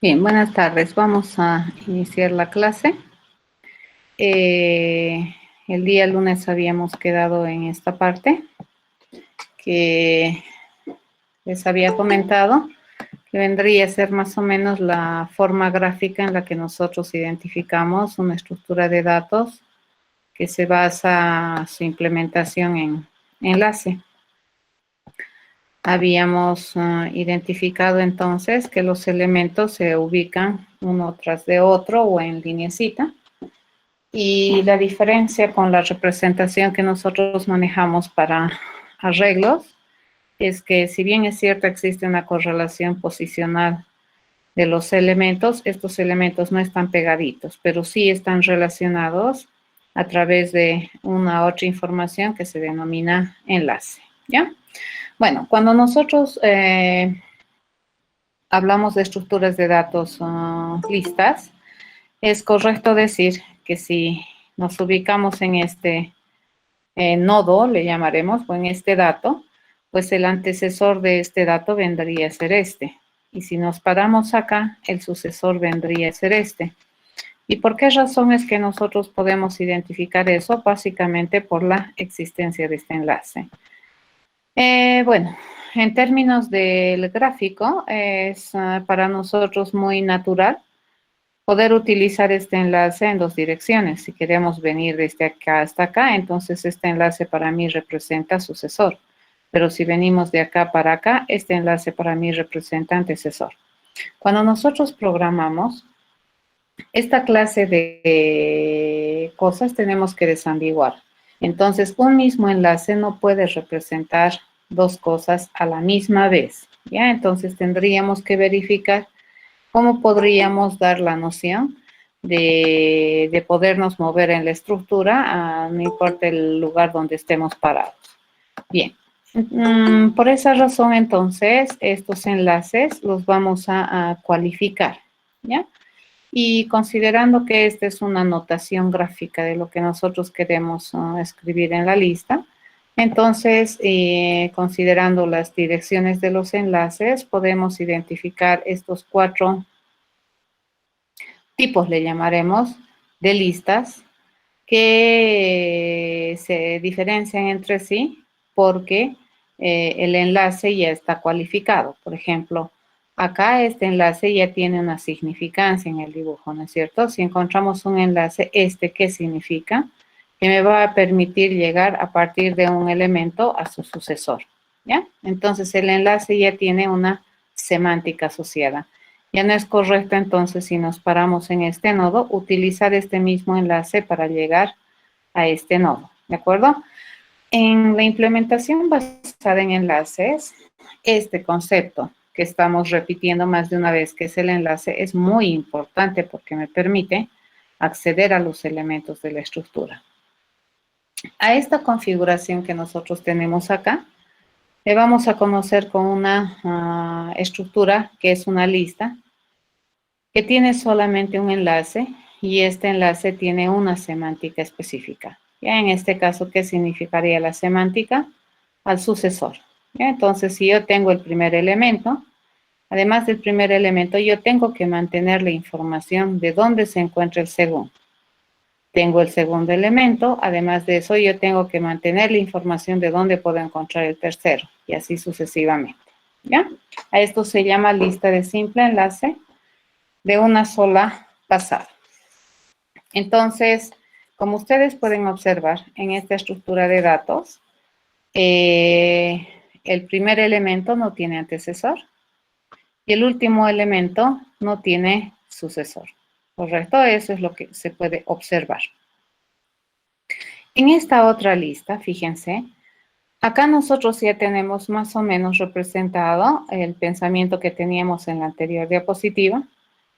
Bien, buenas tardes. Vamos a iniciar la clase. El día lunes habíamos quedado en esta parte que les había comentado, que vendría a ser más o menos la forma gráfica en la que nosotros identificamos una estructura de datos que se basa su implementación en enlace. Habíamos identificado entonces que los elementos se ubican uno tras de otro o en lineecita. Y la diferencia con la representación que nosotros manejamos para arreglos es que, si bien es cierto existe una correlación posicional de los elementos, estos elementos no están pegaditos, pero sí están relacionados a través de una otra información que se denomina enlace, ¿ya? Bueno, cuando nosotros hablamos de estructuras de datos listas, es correcto decir que si nos ubicamos en este nodo, le llamaremos, o en este dato, pues el antecesor de este dato vendría a ser este. Y si nos paramos acá, el sucesor vendría a ser este. ¿Y por qué razón es que nosotros podemos identificar eso? Básicamente por la existencia de este enlace. Bueno, en términos del gráfico, es para nosotros muy natural poder utilizar este enlace en dos direcciones. Si queremos venir desde acá hasta acá, entonces este enlace para mí representa sucesor. Pero si venimos de acá para acá, este enlace para mí representa antecesor. Cuando nosotros programamos esta clase de cosas, tenemos que desambiguar. Entonces, un mismo enlace no puede representar dos cosas a la misma vez, ¿ya? Entonces, tendríamos que verificar cómo podríamos dar la noción de podernos mover en la estructura, no importa el lugar donde estemos parados. Bien, por esa razón, entonces, estos enlaces los vamos a cualificar, ¿ya? Y considerando que esta es una notación gráfica de lo que nosotros queremos escribir en la lista, entonces, considerando las direcciones de los enlaces, podemos identificar estos cuatro tipos, le llamaremos, de listas que se diferencian entre sí porque el enlace ya está cualificado. Por ejemplo, acá este enlace ya tiene una significancia en el dibujo, ¿no es cierto? Si encontramos un enlace, ¿qué significa? Que me va a permitir llegar a partir de un elemento a su sucesor, ¿ya? Entonces, el enlace ya tiene una semántica asociada. Ya no es correcto, entonces, si nos paramos en este nodo, utilizar este mismo enlace para llegar a este nodo, ¿de acuerdo? En la implementación basada en enlaces, este concepto que estamos repitiendo más de una vez, que es el enlace, es muy importante porque me permite acceder a los elementos de la estructura. A esta configuración que nosotros tenemos acá, le vamos a conocer con una estructura que es una lista, que tiene solamente un enlace y este enlace tiene una semántica específica. Ya en este caso, ¿qué significaría la semántica? Al sucesor. ¿Ya? Entonces, si yo tengo el primer elemento, además del primer elemento, yo tengo que mantener la información de dónde se encuentra el segundo. Tengo el segundo elemento, además de eso, yo tengo que mantener la información de dónde puedo encontrar el tercero, y así sucesivamente. ¿Ya? A esto se llama lista de simple enlace de una sola pasada. Entonces, como ustedes pueden observar en esta estructura de datos, el primer elemento no tiene antecesor y el último elemento no tiene sucesor. ¿Correcto? Eso es lo que se puede observar. En esta otra lista, fíjense, acá nosotros ya tenemos más o menos representado el pensamiento que teníamos en la anterior diapositiva,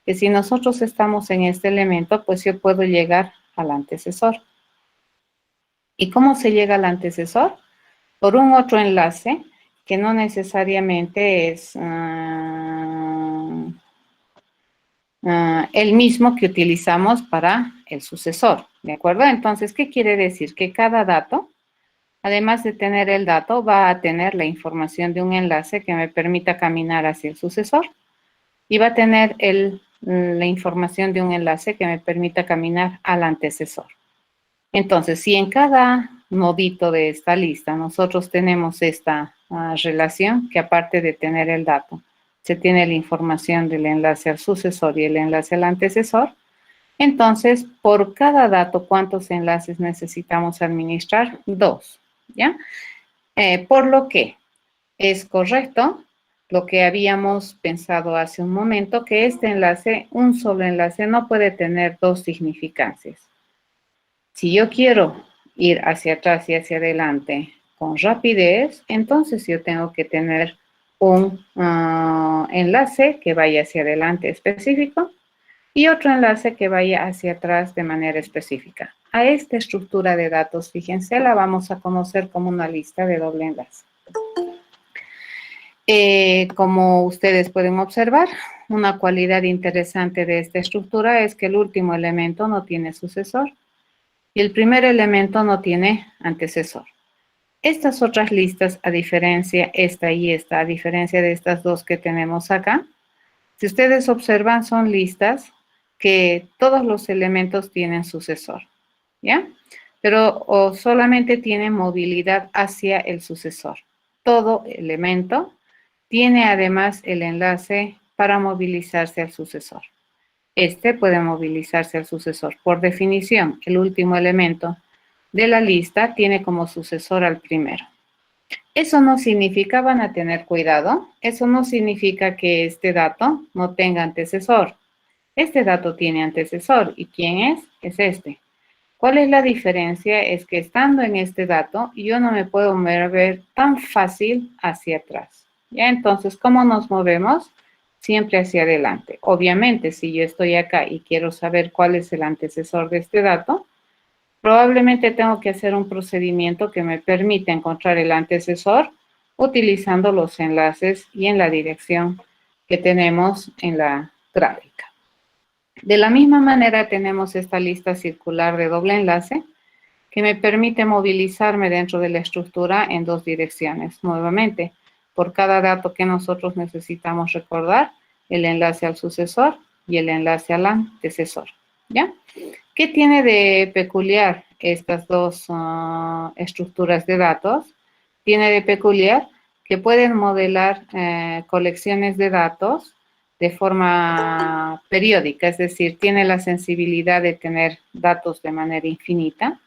que si nosotros estamos en este elemento, pues yo puedo llegar al antecesor. ¿Y cómo se llega al antecesor? Por un otro enlace que no necesariamente es el mismo que utilizamos para el sucesor, ¿de acuerdo? Entonces, ¿qué quiere decir? Que cada dato, además de tener el dato, va a tener la información de un enlace que me permita caminar hacia el sucesor. y va a tener la información de un enlace que me permita caminar al antecesor. Entonces, si en cada nodito de esta lista nosotros tenemos esta relación, que aparte de tener el dato, se tiene la información del enlace al sucesor y el enlace al antecesor, entonces, por cada dato, ¿cuántos enlaces necesitamos administrar? 2, ¿ya? Por lo que es correcto lo que habíamos pensado hace un momento, que este enlace, un solo enlace, no puede tener dos significancias. Si yo quiero ir hacia atrás y hacia adelante con rapidez, entonces yo tengo que tener un enlace que vaya hacia adelante específico y otro enlace que vaya hacia atrás de manera específica. A esta estructura de datos, fíjense, la vamos a conocer como una lista de doble enlace. Como ustedes pueden observar, una cualidad interesante de esta estructura es que el último elemento no tiene sucesor y el primer elemento no tiene antecesor. Estas otras listas, a diferencia, esta y esta, a diferencia de estas dos que tenemos acá, si ustedes observan, son listas que todos los elementos tienen sucesor, ¿ya? Pero solamente tienen movilidad hacia el sucesor. Todo elemento tiene además el enlace para movilizarse al sucesor. Este puede movilizarse al sucesor. Por definición, el último elemento de la lista tiene como sucesor al primero. Eso no significa, van a tener cuidado, eso no significa que este dato no tenga antecesor. Este dato tiene antecesor. ¿Y quién es? Es este. ¿Cuál es la diferencia? Es que estando en este dato, yo no me puedo mover tan fácil hacia atrás. ¿Ya? Entonces, ¿cómo nos movemos? Siempre hacia adelante. Obviamente, si yo estoy acá y quiero saber cuál es el antecesor de este dato, probablemente tengo que hacer un procedimiento que me permita encontrar el antecesor utilizando los enlaces y en la dirección que tenemos en la gráfica. De la misma manera tenemos esta lista circular de doble enlace que me permite movilizarme dentro de la estructura en dos direcciones. Nuevamente, por cada dato que nosotros necesitamos recordar, el enlace al sucesor y el enlace al antecesor, ¿ya? ¿Qué tiene de peculiar estas dos estructuras de datos? Tiene de peculiar que pueden modelar colecciones de datos de forma periódica, es decir, tiene la sensibilidad de tener datos de manera infinita,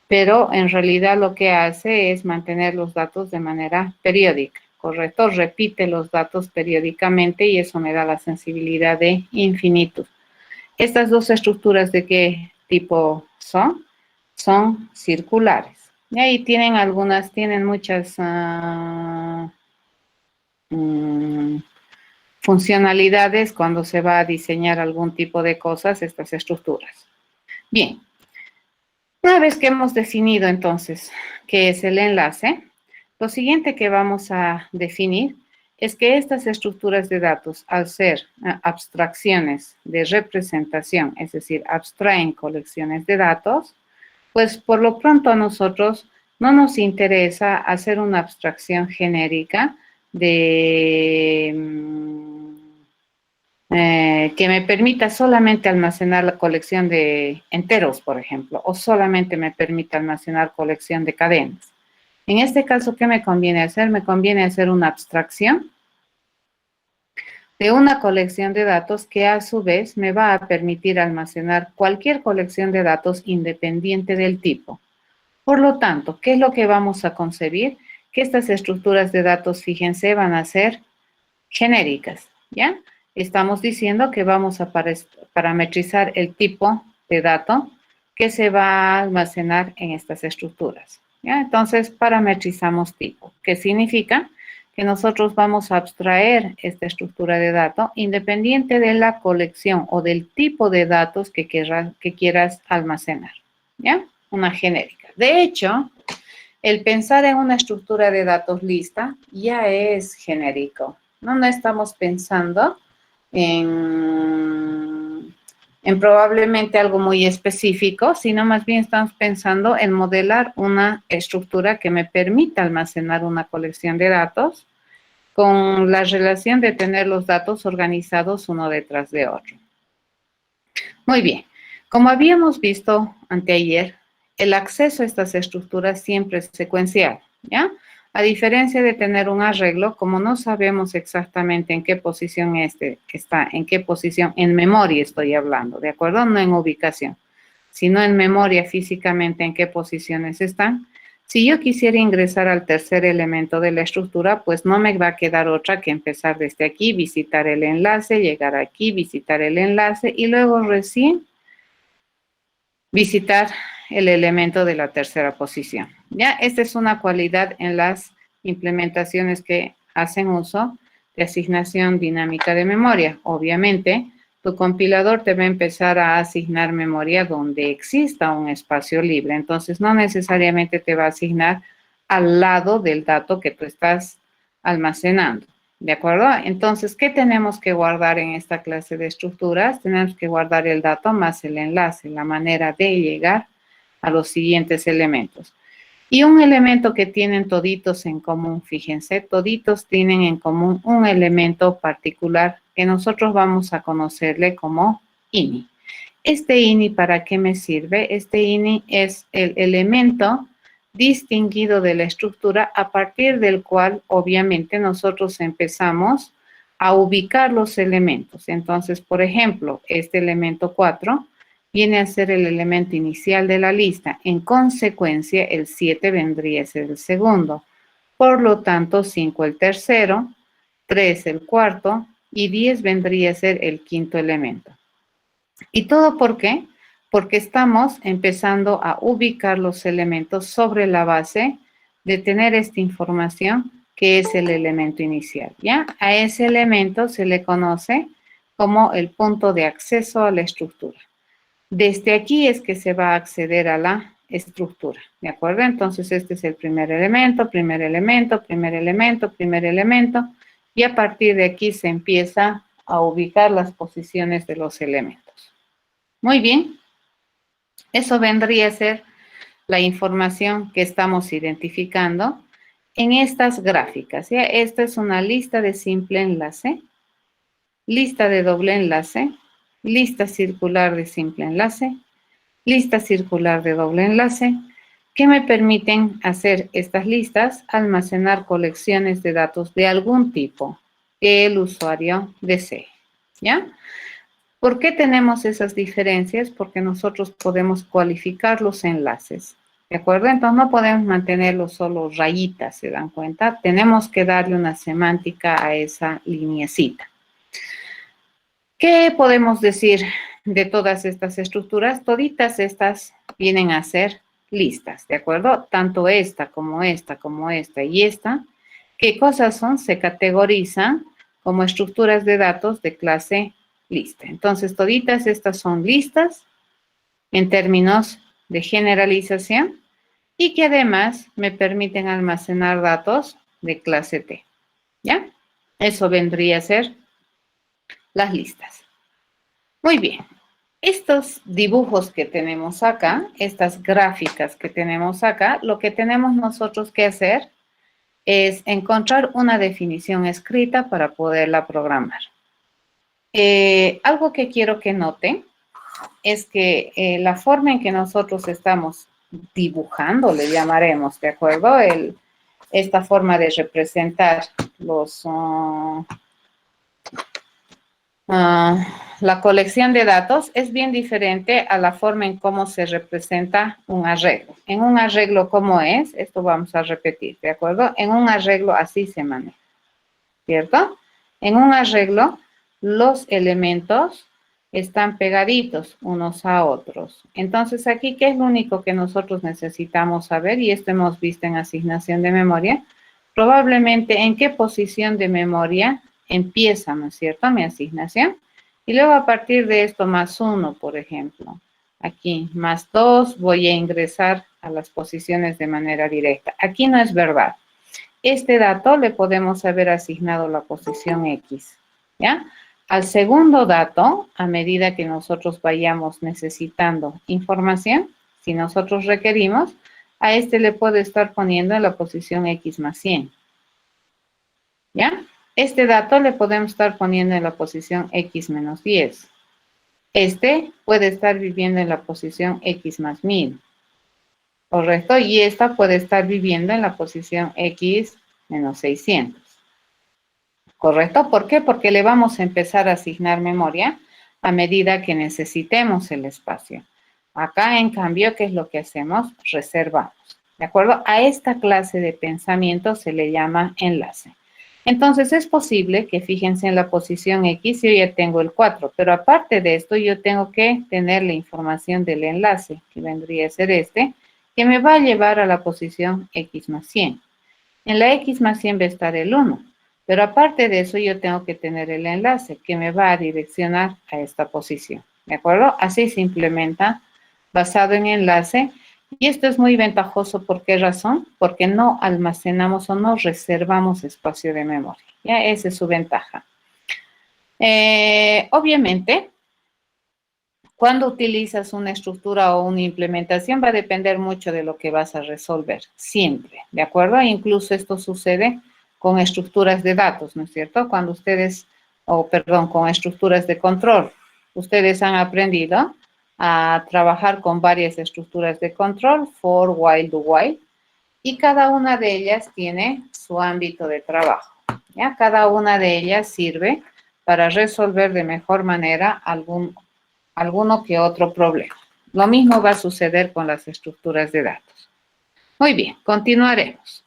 pero en realidad lo que hace es mantener los datos de manera periódica, ¿correcto? Repite los datos periódicamente y eso me da la sensibilidad de infinitud. Estas dos estructuras, ¿de qué tipo son? Son circulares. Y ahí tienen algunas, tienen muchas funcionalidades cuando se va a diseñar algún tipo de cosas, estas estructuras. Bien, una vez que hemos definido entonces qué es el enlace, lo siguiente que vamos a definir es que estas estructuras de datos, al ser abstracciones de representación, es decir, abstraen colecciones de datos, pues por lo pronto a nosotros no nos interesa hacer una abstracción genérica de que me permita solamente almacenar la colección de enteros, por ejemplo, o solamente me permita almacenar colección de cadenas. En este caso, ¿qué me conviene hacer? Me conviene hacer una abstracción de una colección de datos que a su vez me va a permitir almacenar cualquier colección de datos independiente del tipo. Por lo tanto, ¿qué es lo que vamos a concebir? Que estas estructuras de datos, fíjense, van a ser genéricas, ¿ya? Estamos diciendo que vamos a parametrizar el tipo de dato que se va a almacenar en estas estructuras, ¿ya? Entonces, parametrizamos tipo, que significa que nosotros vamos a abstraer esta estructura de dato independiente de la colección o del tipo de datos que quieras almacenar, ¿ya? Una genérica. De hecho, el pensar en una estructura de datos lista ya es genérico. No estamos pensando en probablemente algo muy específico, sino más bien estamos pensando en modelar una estructura que me permita almacenar una colección de datos con la relación de tener los datos organizados uno detrás de otro. Muy bien, como habíamos visto anteayer, el acceso a estas estructuras siempre es secuencial, ¿ya? A diferencia de tener un arreglo, como no sabemos exactamente en qué posición está, en qué posición, en memoria estoy hablando, ¿de acuerdo? No en ubicación, sino en memoria físicamente en qué posiciones están. Si yo quisiera ingresar al tercer elemento de la estructura, pues no me va a quedar otra que empezar desde aquí, visitar el enlace, llegar aquí, visitar el enlace y luego recién visitar el elemento de la tercera posición. Ya, esta es una cualidad en las implementaciones que hacen uso de asignación dinámica de memoria. Obviamente, tu compilador te va a empezar a asignar memoria donde exista un espacio libre. Entonces, no necesariamente te va a asignar al lado del dato que tú estás almacenando. ¿De acuerdo? Entonces, ¿qué tenemos que guardar en esta clase de estructuras? Tenemos que guardar el dato más el enlace, la manera de llegar a los siguientes elementos. Y un elemento que tienen toditos en común, fíjense, toditos tienen en común un elemento particular que nosotros vamos a conocerle como INI. Este INI, ¿para qué me sirve? Este INI es el elemento distinguido de la estructura a partir del cual, obviamente, nosotros empezamos a ubicar los elementos. Entonces, por ejemplo, este elemento 4 viene a ser el elemento inicial de la lista. En consecuencia, el 7 vendría a ser el segundo. Por lo tanto, 5 el tercero, 3 el cuarto y 10 vendría a ser el quinto elemento. ¿Y todo por qué? Porque estamos empezando a ubicar los elementos sobre la base de tener esta información que es el elemento inicial, ¿ya? A ese elemento se le conoce como el punto de acceso a la estructura. Desde aquí es que se va a acceder a la estructura, ¿de acuerdo? Entonces, este es el primer elemento, primer elemento, primer elemento, primer elemento, y a partir de aquí se empieza a ubicar las posiciones de los elementos. Muy bien, eso vendría a ser la información que estamos identificando en estas gráficas, ¿ya? Esta es una lista de simple enlace, lista de doble enlace, lista circular de simple enlace, lista circular de doble enlace, que me permiten hacer estas listas, almacenar colecciones de datos de algún tipo que el usuario desee, ¿ya? ¿Por qué tenemos esas diferencias? Porque nosotros podemos cualificar los enlaces, ¿de acuerdo? Entonces no podemos mantenerlos solo rayitas, ¿se dan cuenta? Tenemos que darle una semántica a esa lineecita. ¿Qué podemos decir de todas estas estructuras? Toditas estas vienen a ser listas, ¿de acuerdo? Tanto esta como esta, como esta y esta. ¿Qué cosas son? Se categorizan como estructuras de datos de clase lista. Entonces, toditas estas son listas en términos de generalización y que además me permiten almacenar datos de clase T, ¿ya? Eso vendría a ser las listas. Muy bien. Estos dibujos que tenemos acá, estas gráficas que tenemos acá, lo que tenemos nosotros que hacer es encontrar una definición escrita para poderla programar. Algo que quiero que noten es que la forma en que nosotros estamos dibujando, le llamaremos, ¿de acuerdo? Esta forma de representar la colección de datos es bien diferente a la forma en cómo se representa un arreglo. En un arreglo, ¿cómo es? Esto vamos a repetir, ¿de acuerdo? En un arreglo así se maneja, ¿cierto? En un arreglo, los elementos están pegaditos unos a otros. Entonces, aquí, ¿qué es lo único que nosotros necesitamos saber? Y esto hemos visto en asignación de memoria. Probablemente, ¿en qué posición de memoria empieza, ¿no es cierto?, mi asignación? Y luego, a partir de esto, más 1, por ejemplo. Aquí, más 2, voy a ingresar a las posiciones de manera directa. Aquí no es verdad. Este dato le podemos haber asignado la posición X, ¿ya? Al segundo dato, a medida que nosotros vayamos necesitando información, si nosotros requerimos, a este le puedo estar poniendo en la posición X más 100, ¿ya? Este dato le podemos estar poniendo en la posición x menos 10. Este puede estar viviendo en la posición x más 1000. ¿Correcto? Y esta puede estar viviendo en la posición x menos 600. ¿Correcto? ¿Por qué? Porque le vamos a empezar a asignar memoria a medida que necesitemos el espacio. Acá, en cambio, ¿qué es lo que hacemos? Reservamos. ¿De acuerdo? A esta clase de pensamiento se le llama enlace. Entonces, es posible que, fíjense en la posición X, yo ya tengo el 4, pero aparte de esto, yo tengo que tener la información del enlace, que vendría a ser este, que me va a llevar a la posición X más 100. En la X más 100 va a estar el 1, pero aparte de eso, yo tengo que tener el enlace, que me va a direccionar a esta posición. ¿De acuerdo? Así se implementa basado en enlace. Y esto es muy ventajoso. ¿Por qué razón? Porque no almacenamos o no reservamos espacio de memoria. ¿Ya? Esa es su ventaja. Obviamente, cuando utilizas una estructura o una implementación va a depender mucho de lo que vas a resolver, siempre, ¿de acuerdo? Incluso esto sucede con estructuras de datos, ¿no es cierto? Cuando ustedes, con estructuras de control, ustedes han aprendido a trabajar con varias estructuras de control, for, while, do, while, y cada una de ellas tiene su ámbito de trabajo, ¿ya? Cada una de ellas sirve para resolver de mejor manera alguno que otro problema. Lo mismo va a suceder con las estructuras de datos. Muy bien, continuaremos.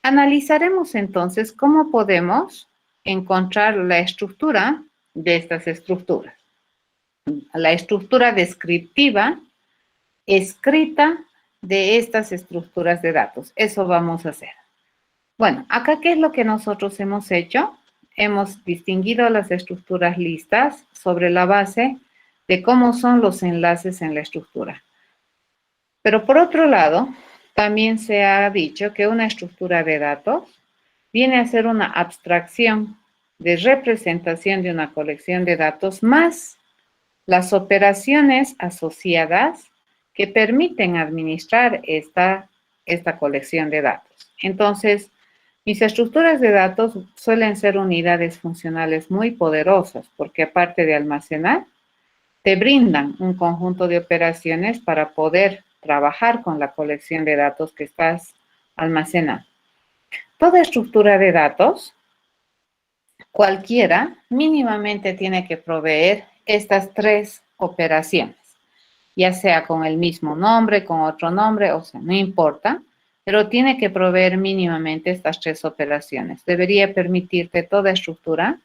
Analizaremos entonces cómo podemos encontrar la estructura de estas estructuras. La estructura descriptiva escrita de estas estructuras de datos. Eso vamos a hacer. Bueno, acá, ¿qué es lo que nosotros hemos hecho? Hemos distinguido las estructuras listas sobre la base de cómo son los enlaces en la estructura. Pero por otro lado, también se ha dicho que una estructura de datos viene a ser una abstracción de representación de una colección de datos más las operaciones asociadas que permiten administrar esta colección de datos. Entonces, mis estructuras de datos suelen ser unidades funcionales muy poderosas porque aparte de almacenar, te brindan un conjunto de operaciones para poder trabajar con la colección de datos que estás almacenando. Toda estructura de datos, cualquiera, mínimamente tiene que proveer estas tres operaciones, ya sea con el mismo nombre, con otro nombre, o sea, no importa, pero tiene que proveer mínimamente estas tres operaciones. Debería permitirte toda estructura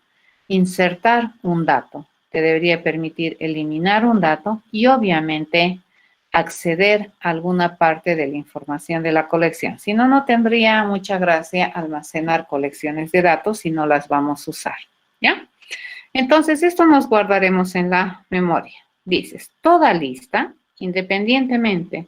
insertar un dato, te debería permitir eliminar un dato y obviamente acceder a alguna parte de la información de la colección. Si no, no tendría mucha gracia almacenar colecciones de datos si no las vamos a usar, ¿ya? Entonces, esto nos guardaremos en la memoria. Dices, toda lista, independientemente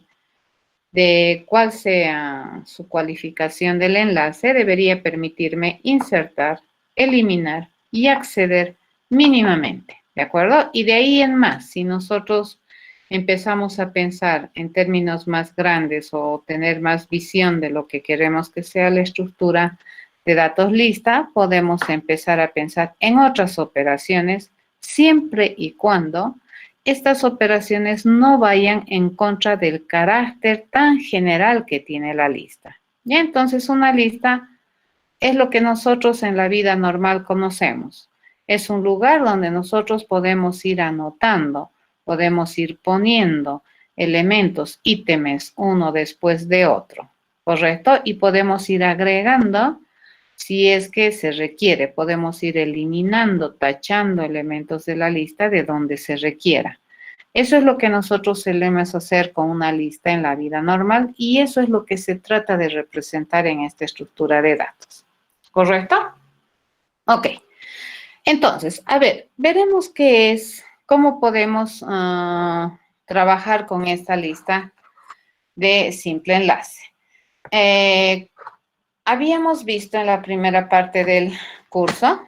de cuál sea su cualificación del enlace, debería permitirme insertar, eliminar y acceder mínimamente, ¿de acuerdo? Y de ahí en más, si nosotros empezamos a pensar en términos más grandes o tener más visión de lo que queremos que sea la estructura de datos lista, podemos empezar a pensar en otras operaciones siempre y cuando estas operaciones no vayan en contra del carácter tan general que tiene la lista. Ya, entonces una lista es lo que nosotros en la vida normal conocemos. Es un lugar donde nosotros podemos ir anotando, podemos ir poniendo elementos, ítems, uno después de otro, ¿correcto? Y podemos ir agregando si es que se requiere. Podemos ir eliminando, tachando elementos de la lista de donde se requiera. Eso es lo que nosotros solemos hacer con una lista en la vida normal y eso es lo que se trata de representar en esta estructura de datos. ¿Correcto? Ok. Entonces, a ver, veremos qué es, cómo podemos trabajar con esta lista de simple enlace. Habíamos visto en la primera parte del curso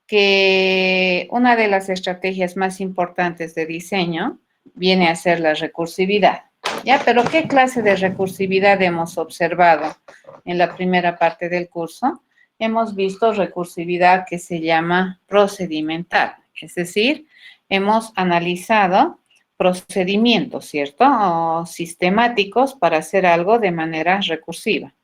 que una de las estrategias más importantes de diseño viene a ser la recursividad. ¿Ya? Pero ¿qué clase de recursividad hemos observado en la primera parte del curso? hemos visto recursividad que se llama procedimental, es decir, hemos analizado procedimientos, ¿cierto? O sistemáticos para hacer algo de manera recursiva,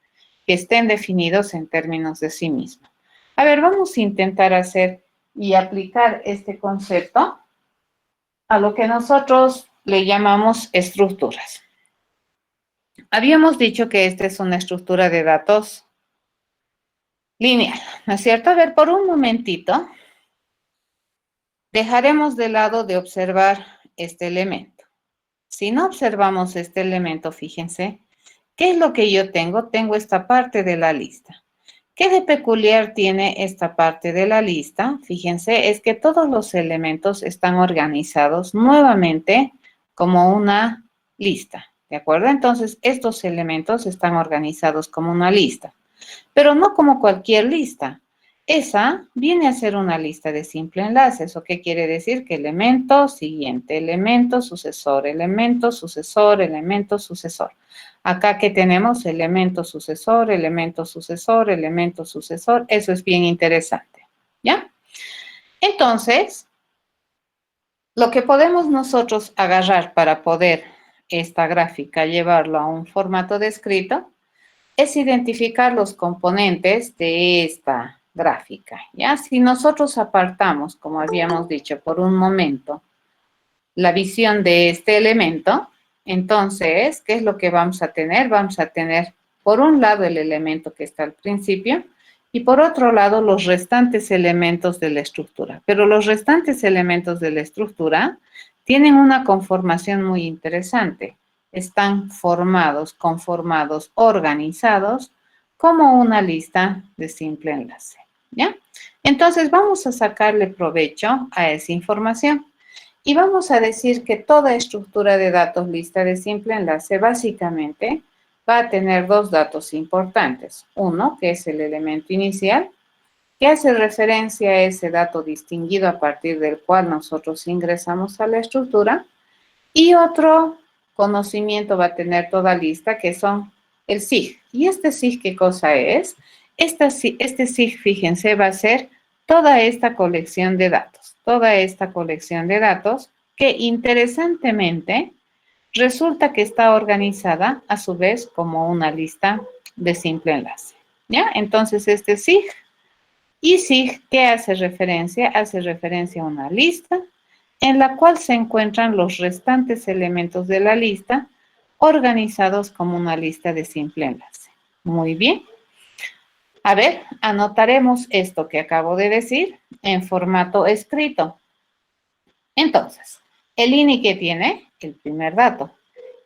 que estén definidos en términos de sí mismos. A ver, vamos a intentar hacer y aplicar este concepto a lo que nosotros le llamamos estructuras. Habíamos dicho que esta es una estructura de datos lineal, ¿no es cierto? A ver, por un momentito, dejaremos de lado de observar este elemento. Si no observamos este elemento, fíjense, ¿qué es lo que yo tengo? Tengo esta parte de la lista. ¿Qué de peculiar tiene esta parte de la lista? Fíjense, es que todos los elementos están organizados nuevamente como una lista, ¿de acuerdo? Entonces, estos elementos están organizados como una lista, pero no como cualquier lista. Esa viene a ser una lista de simple enlace. ¿Eso qué quiere decir? Que elemento siguiente, elemento sucesor, elemento sucesor, elemento sucesor. Acá que tenemos elemento sucesor, elemento sucesor, elemento sucesor. Eso es bien interesante, ¿ya? Entonces, lo que podemos nosotros agarrar para poder esta gráfica llevarlo a un formato de escrito es identificar los componentes de esta gráfica, ¿ya? Si nosotros apartamos, como habíamos dicho, por un momento, la visión de este elemento, entonces, ¿qué es lo que vamos a tener? Vamos a tener, por un lado, el elemento que está al principio y por otro lado, los restantes elementos de la estructura. Pero los restantes elementos de la estructura tienen una conformación muy interesante. Están formados, conformados, organizados como una lista de simple enlace, ¿ya? Entonces, vamos a sacarle provecho a esa información. Y vamos a decir que toda estructura de datos lista de simple enlace básicamente va a tener dos datos importantes. Uno, que es el elemento inicial, que hace referencia a ese dato distinguido a partir del cual nosotros ingresamos a la estructura. Y otro conocimiento va a tener toda lista, que son el SIG. ¿Y este SIG qué cosa es? Este SIG, fíjense, va a ser toda esta colección de datos. Toda esta colección de datos que interesantemente resulta que está organizada a su vez como una lista de simple enlace. ¿Ya? Entonces este SIG y SIG, ¿qué hace referencia? Hace referencia a una lista en la cual se encuentran los restantes elementos de la lista organizados como una lista de simple enlace. Muy bien. A ver, anotaremos esto que acabo de decir en formato escrito. Entonces, el INI que tiene, el primer dato.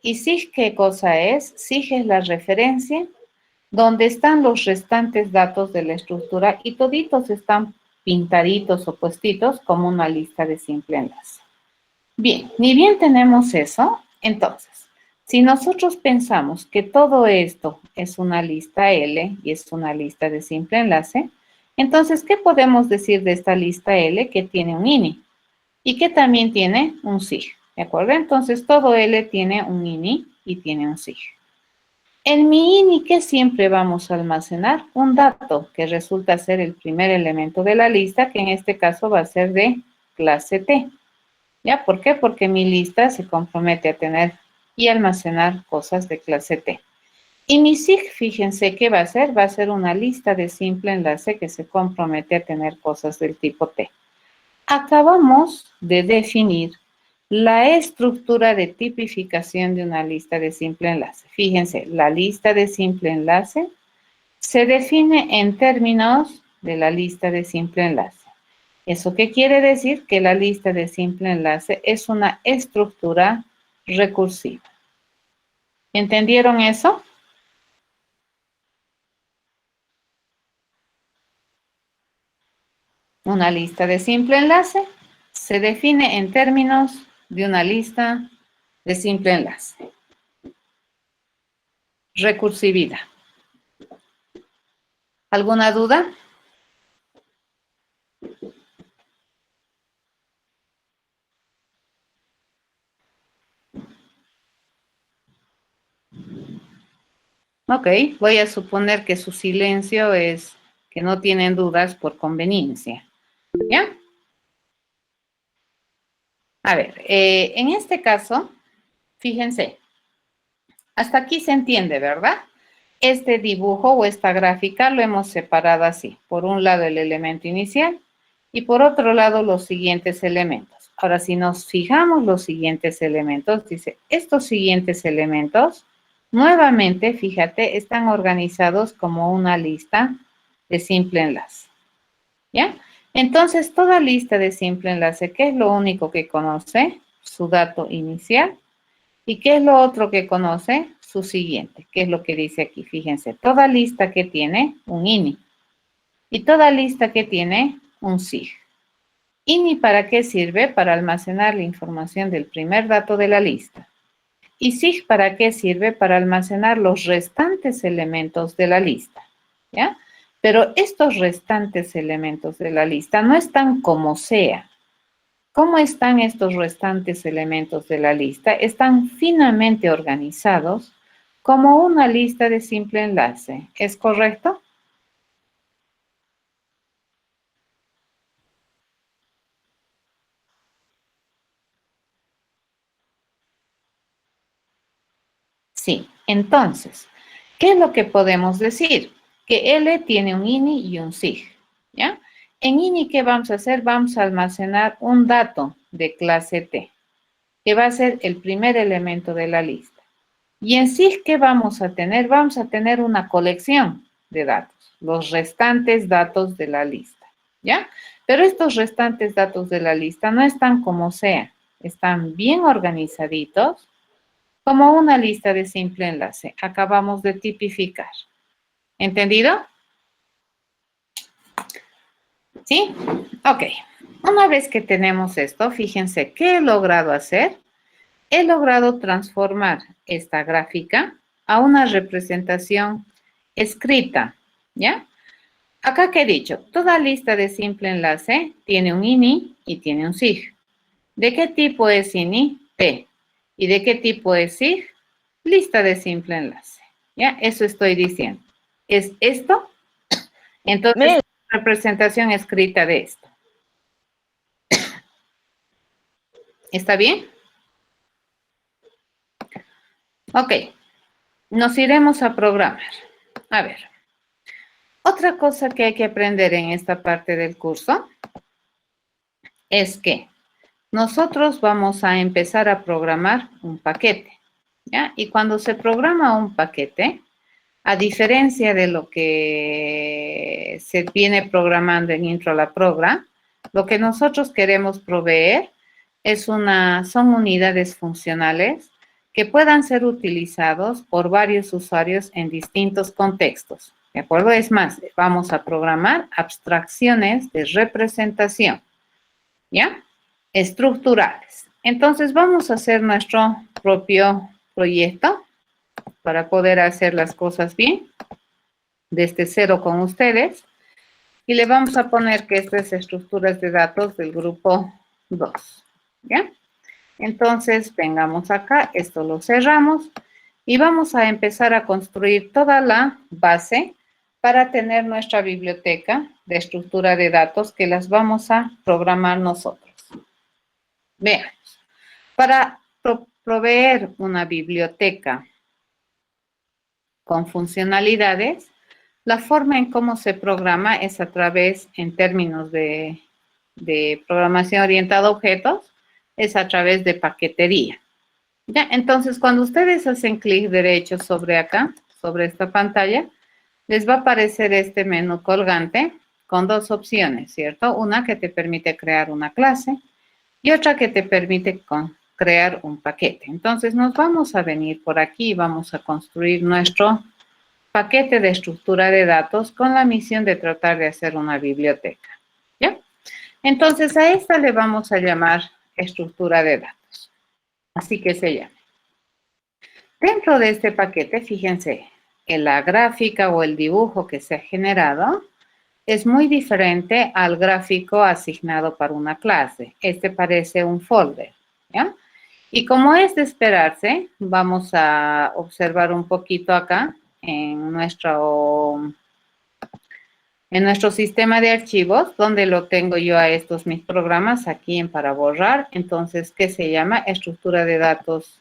¿Y SIG qué cosa es? SIG es la referencia donde están los restantes datos de la estructura y toditos están pintaditos o puestitos como una lista de simple enlace. Bien, ni bien tenemos eso, entonces, si nosotros pensamos que todo esto es una lista L y es una lista de simple enlace, entonces, ¿qué podemos decir de esta lista L? Que tiene un INI y que también tiene un SIG, ¿de acuerdo? Entonces, todo L tiene un INI y tiene un SIG. En mi INI, ¿qué siempre vamos a almacenar? Un dato que resulta ser el primer elemento de la lista, que en este caso va a ser de clase T. ¿Ya? ¿Por qué? Porque mi lista se compromete a tener y almacenar cosas de clase T. Y mi SIG, fíjense qué va a ser. Va a ser una lista de simple enlace que se compromete a tener cosas del tipo T. Acabamos de definir la estructura de tipificación de una lista de simple enlace. Fíjense, la lista de simple enlace se define en términos de la lista de simple enlace. ¿Eso qué quiere decir? Que la lista de simple enlace es una estructura recursiva. ¿Entendieron eso? Una lista de simple enlace se define en términos de una lista de simple enlace. Recursividad. ¿Alguna duda? Ok, voy a suponer que su silencio es que no tienen dudas por conveniencia. ¿Ya? A ver, en este caso, fíjense, hasta aquí se entiende, ¿verdad? Este dibujo o esta gráfica lo hemos separado así. Por un lado el elemento inicial y por otro lado los siguientes elementos. Ahora, si nos fijamos los siguientes elementos, dice, estos siguientes elementos, nuevamente, fíjate, están organizados como una lista de simple enlace. ¿Ya? Entonces, toda lista de simple enlace, ¿qué es lo único que conoce? Su dato inicial. ¿Y qué es lo otro que conoce? Su siguiente, que es lo que dice aquí. Fíjense, toda lista que tiene un INI y toda lista que tiene un SIG. INI, ¿para qué sirve? Para almacenar la información del primer dato de la lista. ¿Y SIG para qué sirve? Para almacenar los restantes elementos de la lista. ¿Ya? Pero estos restantes elementos de la lista no están como sea. ¿Cómo están estos restantes elementos de la lista? Están finamente organizados como una lista de simple enlace. ¿Es correcto? Sí. Entonces, ¿qué es lo que podemos decir? Que L tiene un INI y un SIG. ¿Ya? En INI, ¿qué vamos a hacer? Vamos a almacenar un dato de clase T, que va a ser el primer elemento de la lista. Y en SIG, ¿qué vamos a tener? Vamos a tener una colección de datos, los restantes datos de la lista, ¿ya? Pero estos restantes datos de la lista no están como sea, están bien organizaditos como una lista de simple enlace. Acabamos de tipificar. ¿Entendido? ¿Sí? Ok. Una vez que tenemos esto, fíjense, ¿qué he logrado hacer? He logrado transformar esta gráfica a una representación escrita, ¿ya? Acá que he dicho, toda lista de simple enlace tiene un INI y tiene un SIG. ¿De qué tipo es INI? T. ¿Y de qué tipo es SIG? Lista de simple enlace, ¿ya? Eso estoy diciendo. ¿Es esto? Entonces, representación escrita de esto. ¿Está bien? Ok, nos iremos a programar. A ver, otra cosa que hay que aprender en esta parte del curso es que nosotros vamos a empezar a programar un paquete, ¿ya? Y cuando se programa un paquete, a diferencia de lo que se viene programando en Intro a la Program, lo que nosotros queremos proveer son unidades funcionales que puedan ser utilizados por varios usuarios en distintos contextos. ¿De acuerdo? Es más, vamos a programar abstracciones de representación, ¿ya? Estructurales. Entonces, vamos a hacer nuestro propio proyecto para poder hacer las cosas bien, desde cero con ustedes. Y le vamos a poner que estas es estructuras de datos del grupo 2, ¿ya? Entonces, vengamos acá, esto lo cerramos y vamos a empezar a construir toda la base para tener nuestra biblioteca de estructura de datos que las vamos a programar nosotros. Veamos, para proveer una biblioteca con funcionalidades, la forma en cómo se programa es a través, en términos de programación orientada a objetos, es a través de paquetería. ¿Ya? Entonces, cuando ustedes hacen clic derecho sobre acá, sobre esta pantalla, les va a aparecer este menú colgante con dos opciones, ¿cierto? Una que te permite crear una clase y otra que te permite crear un paquete. Entonces, nos vamos a venir por aquí y vamos a construir nuestro paquete de estructura de datos con la misión de tratar de hacer una biblioteca, ¿ya? Entonces, a esta le vamos a llamar estructura de datos. Así que se llama. Dentro de este paquete, fíjense, en la gráfica o el dibujo que se ha generado es muy diferente al gráfico asignado para una clase. Este parece un folder, ¿ya? Y como es de esperarse, vamos a observar un poquito acá en nuestro En nuestro sistema de archivos, donde lo tengo yo a estos mis programas, aquí en para borrar, entonces, ¿qué se llama? Estructura de datos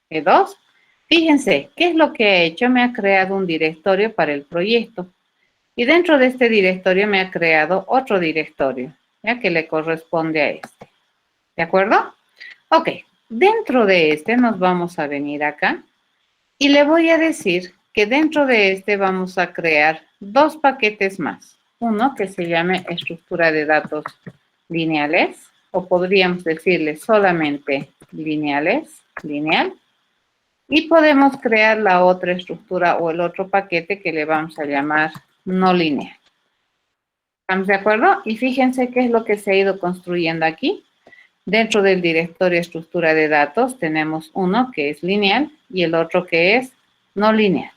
E2. Fíjense, ¿qué es lo que ha hecho? Me ha creado un directorio para el proyecto. Y dentro de este directorio me ha creado otro directorio, ya que le corresponde a este. ¿De acuerdo? Ok, dentro de este nos vamos a venir acá y le voy a decir que dentro de este vamos a crear dos paquetes más. Uno que se llame estructura de datos lineales, o podríamos decirle solamente lineales, lineal. Y podemos crear la otra estructura o el otro paquete que le vamos a llamar no lineal. ¿Estamos de acuerdo? Y fíjense qué es lo que se ha ido construyendo aquí. Dentro del directorio estructura de datos tenemos uno que es lineal y el otro que es no lineal.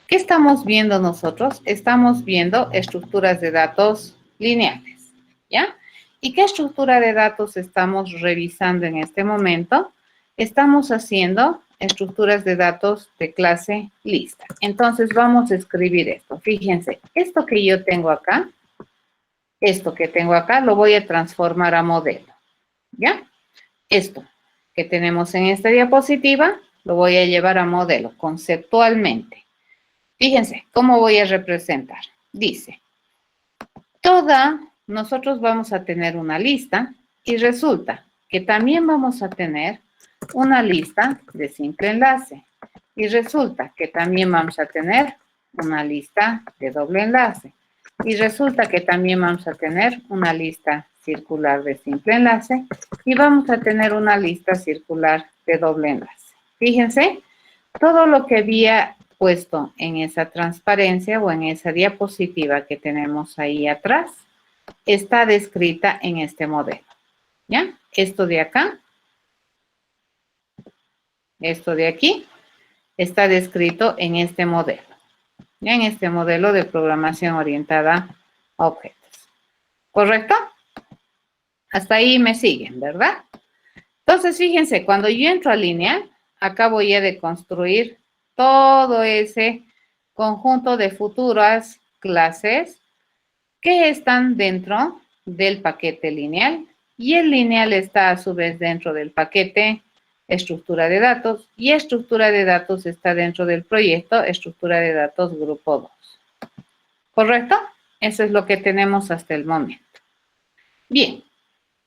¿Qué estamos viendo nosotros? Estamos viendo estructuras de datos lineales, ¿ya? ¿Y qué estructura de datos estamos revisando en este momento? Estamos haciendo estructuras de datos de clase lista. Entonces vamos a escribir esto. Fíjense, esto que yo tengo acá, lo voy a transformar a modelo, ¿ya? Esto que tenemos en esta diapositiva, lo voy a llevar a modelo conceptualmente. Fíjense, ¿cómo voy a representar? Dice, nosotros vamos a tener una lista y resulta que también vamos a tener una lista de simple enlace. Y resulta que también vamos a tener una lista de doble enlace. Y resulta que también vamos a tener una lista circular de simple enlace. Y vamos a tener una lista circular de doble enlace. Fíjense, todo lo que había puesto en esa transparencia o en esa diapositiva que tenemos ahí atrás está descrita en este modelo. ¿Ya? Esto de acá, esto de aquí, está descrito en este modelo. ¿Ya? En este modelo de programación orientada a objetos. ¿Correcto? Hasta ahí me siguen, ¿verdad? Entonces, fíjense, cuando yo entro a lineal, acá voy a deconstruir todo ese conjunto de futuras clases que están dentro del paquete lineal y el lineal está a su vez dentro del paquete estructura de datos y estructura de datos está dentro del proyecto estructura de datos grupo 2. ¿Correcto? Eso es lo que tenemos hasta el momento. Bien,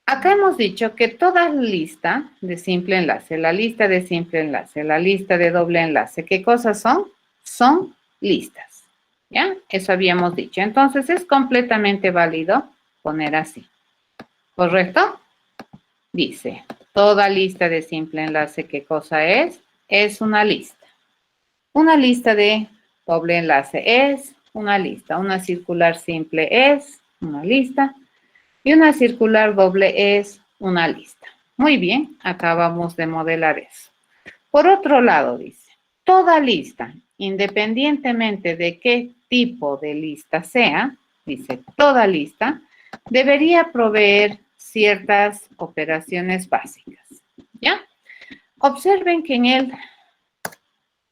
acá hemos dicho que toda lista de simple enlace, la lista de simple enlace, la lista de doble enlace, ¿qué cosas son? Son listas. ¿Ya? Eso habíamos dicho. Entonces, es completamente válido poner así. ¿Correcto? Dice, toda lista de simple enlace, ¿qué cosa es? Es una lista. Una lista de doble enlace es una lista. Una circular simple es una lista. Y una circular doble es una lista. Muy bien, acabamos de modelar eso. Por otro lado, dice, toda lista, independientemente de qué tipo de lista sea, dice, toda lista, debería proveer ciertas operaciones básicas, ¿ya? Observen que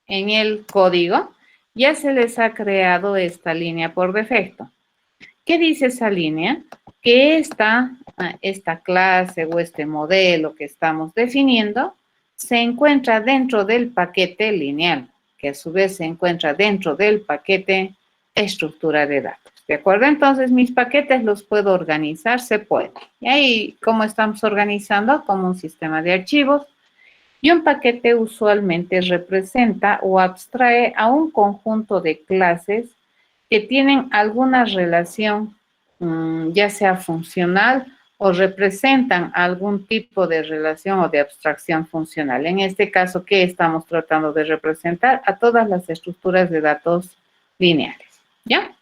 en el código ya se les ha creado esta línea por defecto. ¿Qué dice esa línea? Que esta clase o este modelo que estamos definiendo se encuentra dentro del paquete lineal, que a su vez se encuentra dentro del paquete estructura de datos. ¿De acuerdo? Entonces, mis paquetes los puedo organizar, se puede. Y ahí, ¿cómo estamos organizando? Como un sistema de archivos. Y un paquete usualmente representa o abstrae a un conjunto de clases que tienen alguna relación, ya sea funcional o representan algún tipo de relación o de abstracción funcional. En este caso, ¿qué estamos tratando de representar? A todas las estructuras de datos lineales, ¿ya?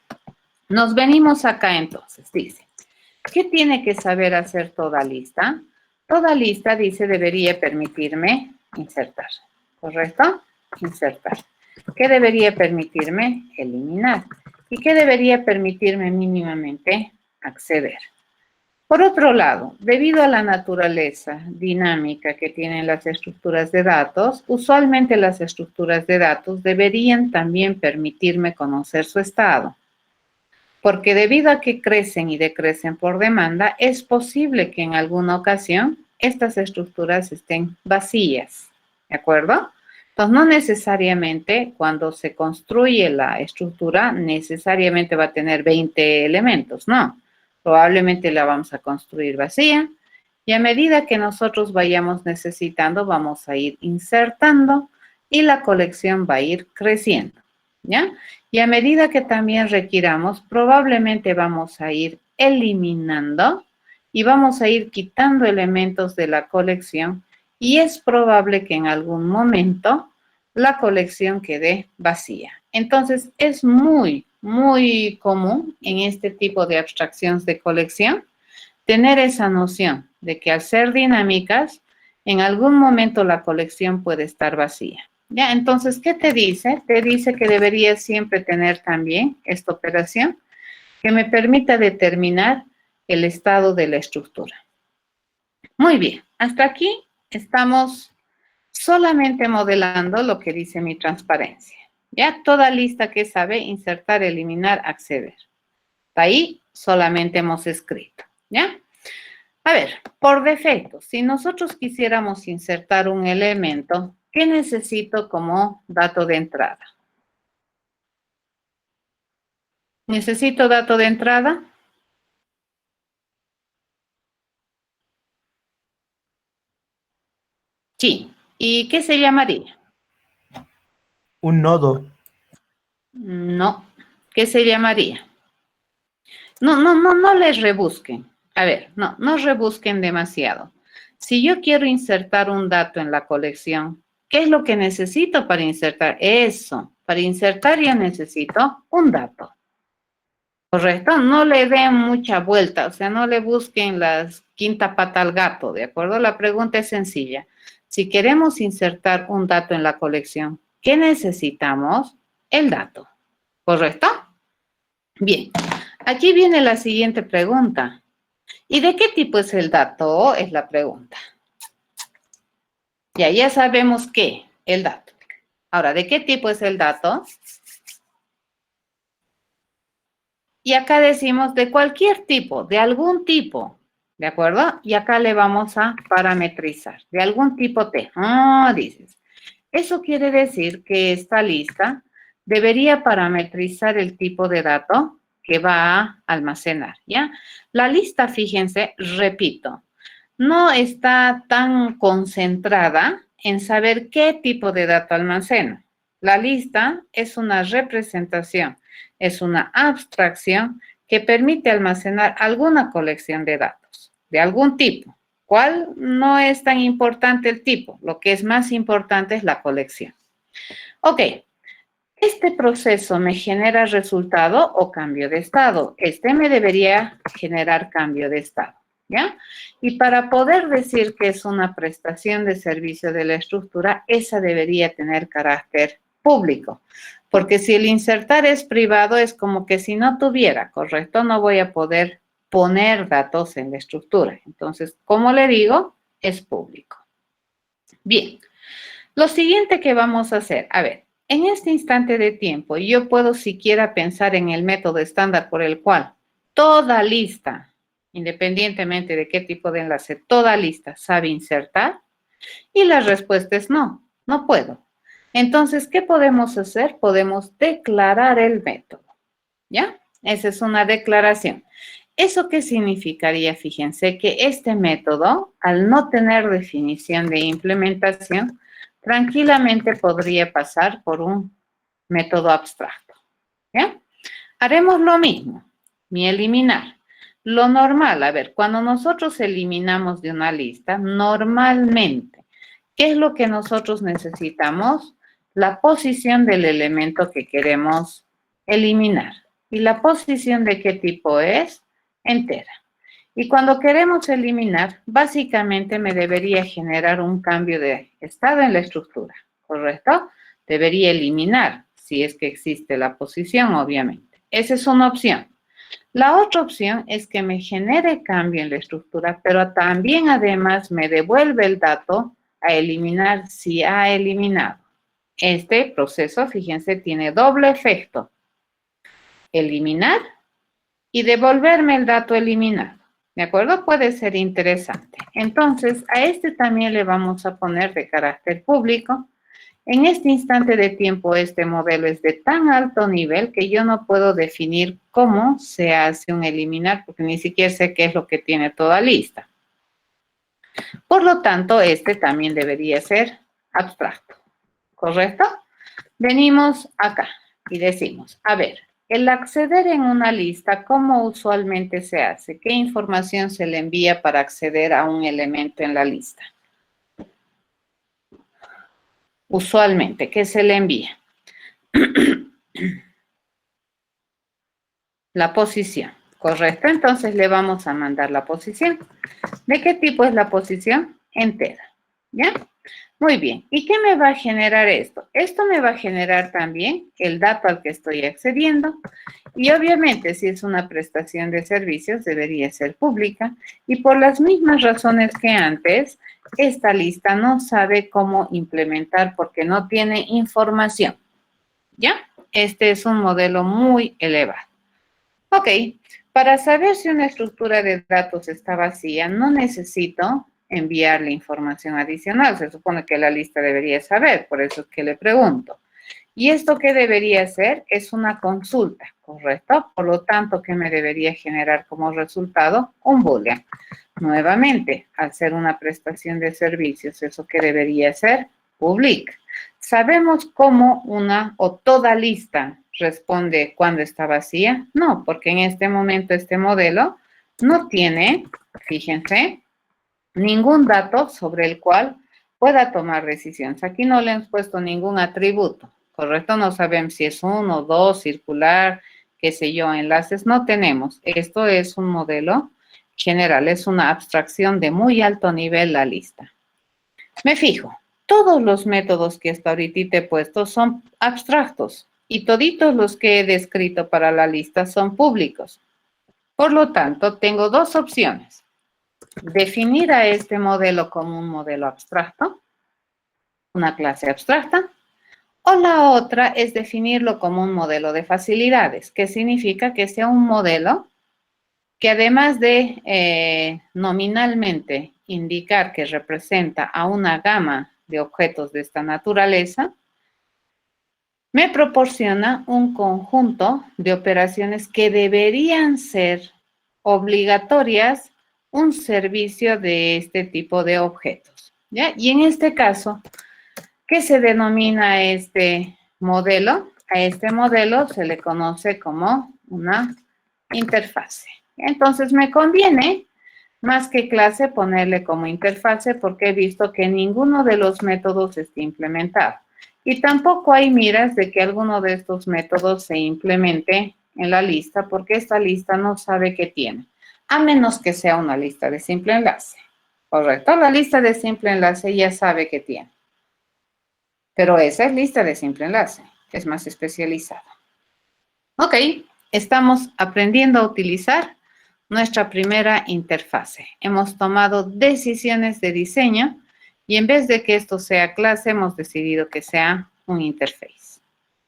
Nos venimos acá entonces, dice, ¿qué tiene que saber hacer toda lista? Toda lista, dice, debería permitirme insertar, ¿correcto? Insertar. ¿Qué debería permitirme? Eliminar. ¿Y qué debería permitirme mínimamente? Acceder. Por otro lado, debido a la naturaleza dinámica que tienen las estructuras de datos, usualmente las estructuras de datos deberían también permitirme conocer su estado. Porque debido a que crecen y decrecen por demanda, es posible que en alguna ocasión estas estructuras estén vacías, ¿de acuerdo? Entonces, no necesariamente cuando se construye la estructura, necesariamente va a tener 20 elementos, no. Probablemente la vamos a construir vacía y a medida que nosotros vayamos necesitando, vamos a ir insertando y la colección va a ir creciendo, ¿ya? Y a medida que también requiramos, probablemente vamos a ir eliminando y vamos a ir quitando elementos de la colección y es probable que en algún momento la colección quede vacía. Entonces, es muy, muy común en este tipo de abstracciones de colección tener esa noción de que al ser dinámicas, en algún momento la colección puede estar vacía. ¿Ya? Entonces, ¿qué te dice? Te dice que deberías siempre tener también esta operación que me permita determinar el estado de la estructura. Muy bien, hasta aquí estamos solamente modelando lo que dice mi transparencia. Ya toda lista que sabe insertar, eliminar, acceder. Hasta ahí solamente hemos escrito, ¿ya? A ver, por defecto, si nosotros quisiéramos insertar un elemento, ¿qué necesito como dato de entrada? ¿Necesito dato de entrada? Sí. ¿Y qué se llamaría? Un nodo. No. ¿Qué se llamaría? No les rebusquen. A ver, no rebusquen demasiado. Si yo quiero insertar un dato en la colección, ¿qué es lo que necesito para insertar? Eso, para insertar yo necesito un dato. ¿Correcto? No le den mucha vuelta, o sea, no le busquen la quinta pata al gato, ¿de acuerdo? La pregunta es sencilla. Si queremos insertar un dato en la colección, ¿qué necesitamos? El dato, ¿correcto? Bien, aquí viene la siguiente pregunta. ¿Y de qué tipo es el dato? Es la pregunta. Ya sabemos qué, el dato. Ahora, ¿de qué tipo es el dato? Y acá decimos de cualquier tipo, de algún tipo, ¿de acuerdo? Y acá le vamos a parametrizar, de algún tipo T. Dices. Eso quiere decir que esta lista debería parametrizar el tipo de dato que va a almacenar, ¿ya? La lista, fíjense, repito, no está tan concentrada en saber qué tipo de dato almacena. La lista es una representación, es una abstracción que permite almacenar alguna colección de datos, de algún tipo. ¿Cuál? No es tan importante el tipo, lo que es más importante es la colección. Ok, ¿este proceso me genera resultado o cambio de estado? Este me debería generar cambio de estado, ¿ya? Y para poder decir que es una prestación de servicio de la estructura, esa debería tener carácter público. Porque si el insertar es privado, es como que si no tuviera, ¿correcto? No voy a poder poner datos en la estructura. Entonces, como le digo, es público. Bien, lo siguiente que vamos a hacer, a ver, en este instante de tiempo, yo puedo siquiera pensar en el método estándar por el cual toda lista, independientemente de qué tipo de enlace, toda lista sabe insertar, y la respuesta es no, no puedo. Entonces, ¿qué podemos hacer? Podemos declarar el método, ¿ya? Esa es una declaración. ¿Eso qué significaría? Fíjense que este método, al no tener definición de implementación, tranquilamente podría pasar por un método abstracto, ¿ya? Haremos lo mismo, mi eliminar. Lo normal, a ver, cuando nosotros eliminamos de una lista, normalmente, ¿qué es lo que nosotros necesitamos? La posición del elemento que queremos eliminar. ¿Y la posición de qué tipo es? Entera. Y cuando queremos eliminar, básicamente me debería generar un cambio de estado en la estructura, ¿correcto? Debería eliminar, si es que existe la posición, obviamente. Esa es una opción. La otra opción es que me genere cambio en la estructura, pero también además me devuelve el dato a eliminar si ha eliminado. Este proceso, fíjense, tiene doble efecto. Eliminar y devolverme el dato eliminado. ¿De acuerdo? Puede ser interesante. Entonces, a este también le vamos a poner de carácter público. En este instante de tiempo, este modelo es de tan alto nivel que yo no puedo definir cómo se hace un eliminar, porque ni siquiera sé qué es lo que tiene toda lista. Por lo tanto, este también debería ser abstracto. ¿Correcto? Venimos acá y decimos, a ver, el acceder en una lista, ¿cómo usualmente se hace? ¿Qué información se le envía para acceder a un elemento en la lista? Usualmente, ¿qué se le envía? La posición, ¿correcto? Entonces le vamos a mandar la posición. ¿De qué tipo es la posición? Entera, ¿ya? Muy bien. ¿Y qué me va a generar esto? Esto me va a generar también el dato al que estoy accediendo y obviamente si es una prestación de servicios debería ser pública y por las mismas razones que antes, esta lista no sabe cómo implementar porque no tiene información, ¿ya? Este es un modelo muy elevado. Ok, para saber si una estructura de datos está vacía, no necesito enviarle información adicional. Se supone que la lista debería saber, por eso es que le pregunto. ¿Y esto qué debería hacer? Es una consulta, ¿correcto? Por lo tanto, ¿qué me debería generar como resultado? Un boolean. Nuevamente, al ser una prestación de servicios, ¿eso qué debería ser? Public. ¿Sabemos cómo una o toda lista responde cuando está vacía? No, porque en este momento este modelo no tiene, fíjense, ningún dato sobre el cual pueda tomar decisiones. Aquí no le hemos puesto ningún atributo, ¿correcto? No sabemos si es 1, 2, circular, qué sé yo, enlaces, no tenemos. Esto es un modelo general, es una abstracción de muy alto nivel la lista. Me fijo, todos los métodos que hasta ahorita he puesto son abstractos y toditos los que he descrito para la lista son públicos. Por lo tanto, tengo dos opciones. Definir a este modelo como un modelo abstracto, una clase abstracta, o la otra es definirlo como un modelo de facilidades, que significa que sea un modelo que además de nominalmente indicar que representa a una gama de objetos de esta naturaleza, me proporciona un conjunto de operaciones que deberían ser obligatorias un servicio de este tipo de objetos, ¿ya? Y en este caso, ¿qué se denomina este modelo? A este modelo se le conoce como una interfase. Entonces, me conviene, más que clase, ponerle como interfase porque he visto que ninguno de los métodos está implementado. Y tampoco hay miras de que alguno de estos métodos se implemente en la lista porque esta lista no sabe qué tiene, a menos que sea una lista de simple enlace. Correcto, la lista de simple enlace ya sabe qué tiene. Pero esa es lista de simple enlace, es más especializada. Ok, estamos aprendiendo a utilizar nuestra primera interfase. Hemos tomado decisiones de diseño y en vez de que esto sea clase, hemos decidido que sea un interface.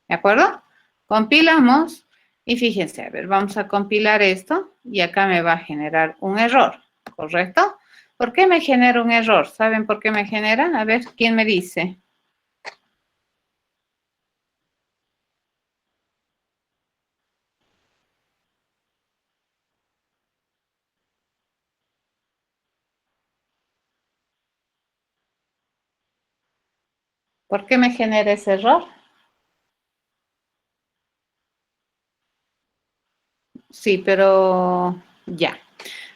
¿De acuerdo? Compilamos y fíjense, a ver, vamos a compilar esto y acá me va a generar un error, ¿correcto? ¿Por qué me genera un error? ¿Saben por qué me genera? A ver, ¿quién me dice? ¿Por qué me genera ese error? Sí, pero ya.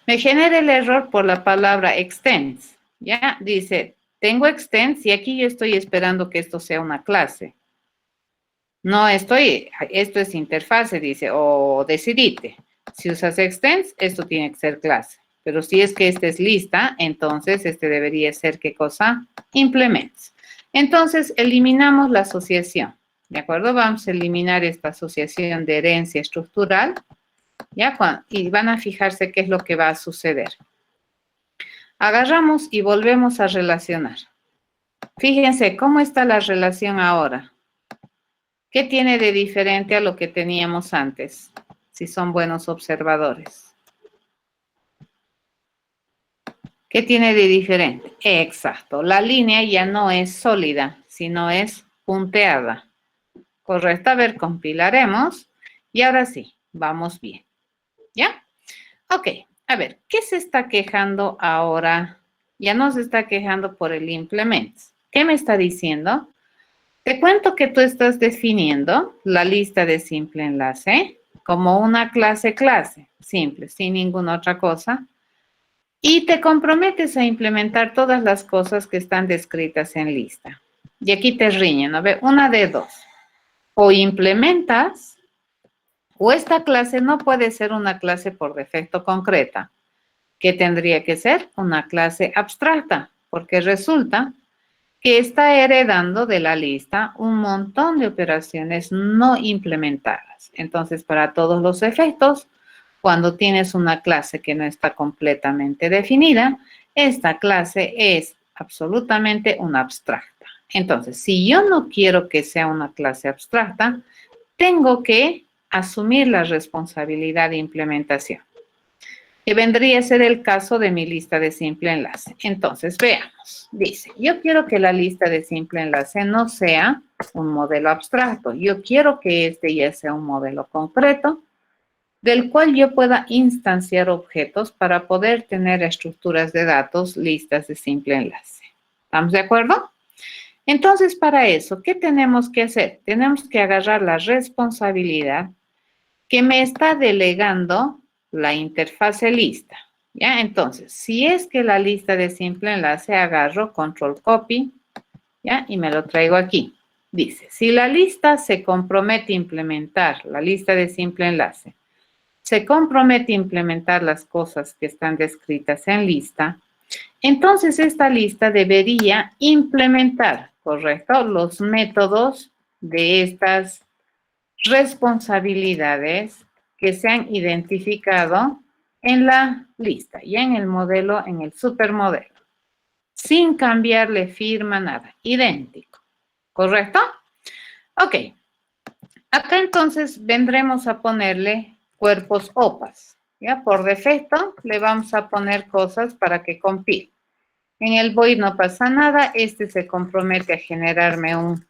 Me genera el error por la palabra extends. Ya, dice, tengo extends y aquí yo estoy esperando que esto sea una clase. No estoy, esto es interfase, dice, o decidite. Si usas extends, esto tiene que ser clase. Pero si es que esta es lista, entonces este debería ser, ¿qué cosa? Implements. Entonces, eliminamos la asociación. ¿De acuerdo? Vamos a eliminar esta asociación de herencia estructural. ¿Ya? Y van a fijarse qué es lo que va a suceder. Agarramos y volvemos a relacionar. Fíjense cómo está la relación ahora. ¿Qué tiene de diferente a lo que teníamos antes? si son buenos observadores. ¿Qué tiene de diferente? Exacto, la línea ya no es sólida, sino es punteada. Correcto, a ver, compilaremos. Y ahora sí, vamos bien. ¿Ya? Ok, a ver, ¿qué se está quejando ahora? Ya no se está quejando por el implements. ¿Qué me está diciendo? Te cuento que tú estás definiendo la lista de simple enlace como una clase, simple, sin ninguna otra cosa. Y te comprometes a implementar todas las cosas que están descritas en lista. Y aquí te riñen, ¿no? Ve, una de dos. O implementas, o esta clase no puede ser una clase por defecto concreta, que tendría que ser una clase abstracta, porque resulta que está heredando de la lista un montón de operaciones no implementadas. Entonces, para todos los efectos, cuando tienes una clase que no está completamente definida, esta clase es absolutamente una abstracta. Entonces, si yo no quiero que sea una clase abstracta, tengo que asumir la responsabilidad de implementación, que vendría a ser el caso de mi lista de simple enlace. Entonces, veamos. Dice, yo quiero que la lista de simple enlace no sea un modelo abstracto. Yo quiero que este ya sea un modelo concreto del cual yo pueda instanciar objetos para poder tener estructuras de datos, listas de simple enlace. ¿Estamos de acuerdo? Entonces, para eso, ¿qué tenemos que hacer? Tenemos que agarrar la responsabilidad que me está delegando la interfase lista. ¿Ya? Entonces, si es que la lista de simple enlace, agarro control copy, ¿ya? Y me lo traigo aquí. Dice, si la lista se compromete a implementar, la lista de simple enlace, se compromete a implementar las cosas que están descritas en lista, entonces esta lista debería implementar, ¿correcto?, los métodos de estas responsabilidades que se han identificado en la lista y en el modelo, en el supermodelo, sin cambiarle firma, nada, idéntico, ¿correcto? Ok, acá entonces vendremos a ponerle cuerpos OPAs, ¿ya? Por defecto le vamos a poner cosas para que compile. En el void no pasa nada, este se compromete a generarme un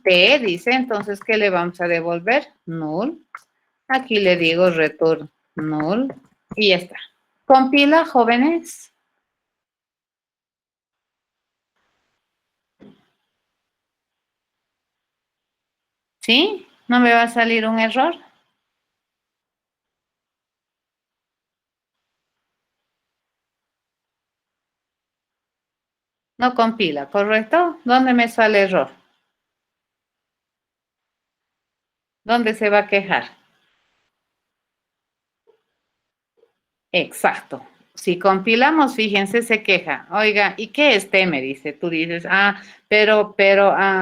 T, dice, entonces, ¿qué le vamos a devolver? Null. Aquí le digo return null y ya está. Compila, jóvenes. ¿Sí? ¿No me va a salir un error? No compila, ¿correcto? ¿Dónde me sale error? ¿Dónde se va a quejar? Exacto. Si compilamos, fíjense, se queja. Oiga, ¿y qué es T? Me dice. Tú dices,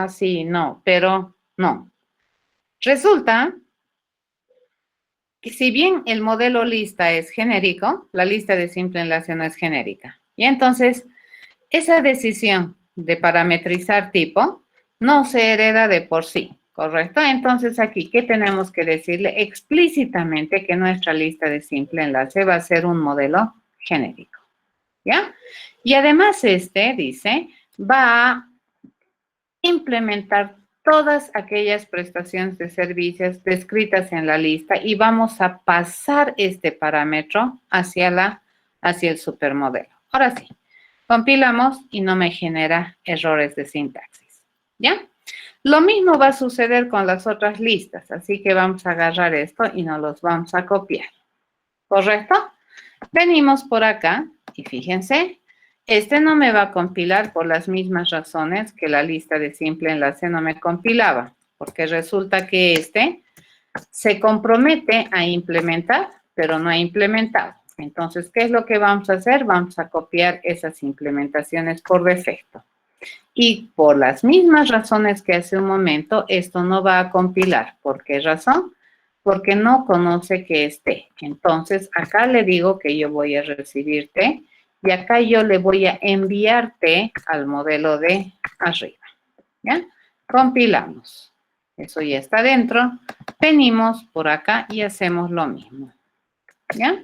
sí, no, pero no. Resulta que si bien el modelo lista es genérico, la lista de simple enlace no es genérica. Y entonces, esa decisión de parametrizar tipo no se hereda de por sí, ¿correcto? Entonces aquí, ¿qué tenemos que decirle? Explícitamente que nuestra lista de simple enlace va a ser un modelo genérico, ¿ya? Y además dice, va a implementar todas aquellas prestaciones de servicios descritas en la lista y vamos a pasar este parámetro hacia el supermodelo. Ahora sí, compilamos y no me genera errores de sintaxis, ¿ya? Lo mismo va a suceder con las otras listas, así que vamos a agarrar esto y nos los vamos a copiar, ¿correcto? Venimos por acá y fíjense, no me va a compilar por las mismas razones que la lista de simple enlace no me compilaba, porque resulta que se compromete a implementar, pero no ha implementado. Entonces, ¿qué es lo que vamos a hacer? Vamos a copiar esas implementaciones por defecto. Y por las mismas razones que hace un momento, esto no va a compilar. ¿Por qué razón? Porque no conoce que es T. Entonces, acá le digo que yo voy a recibir T y acá yo le voy a enviar T al modelo de arriba. ¿Ya? Compilamos. Eso ya está dentro. Venimos por acá y hacemos lo mismo. ¿Ya?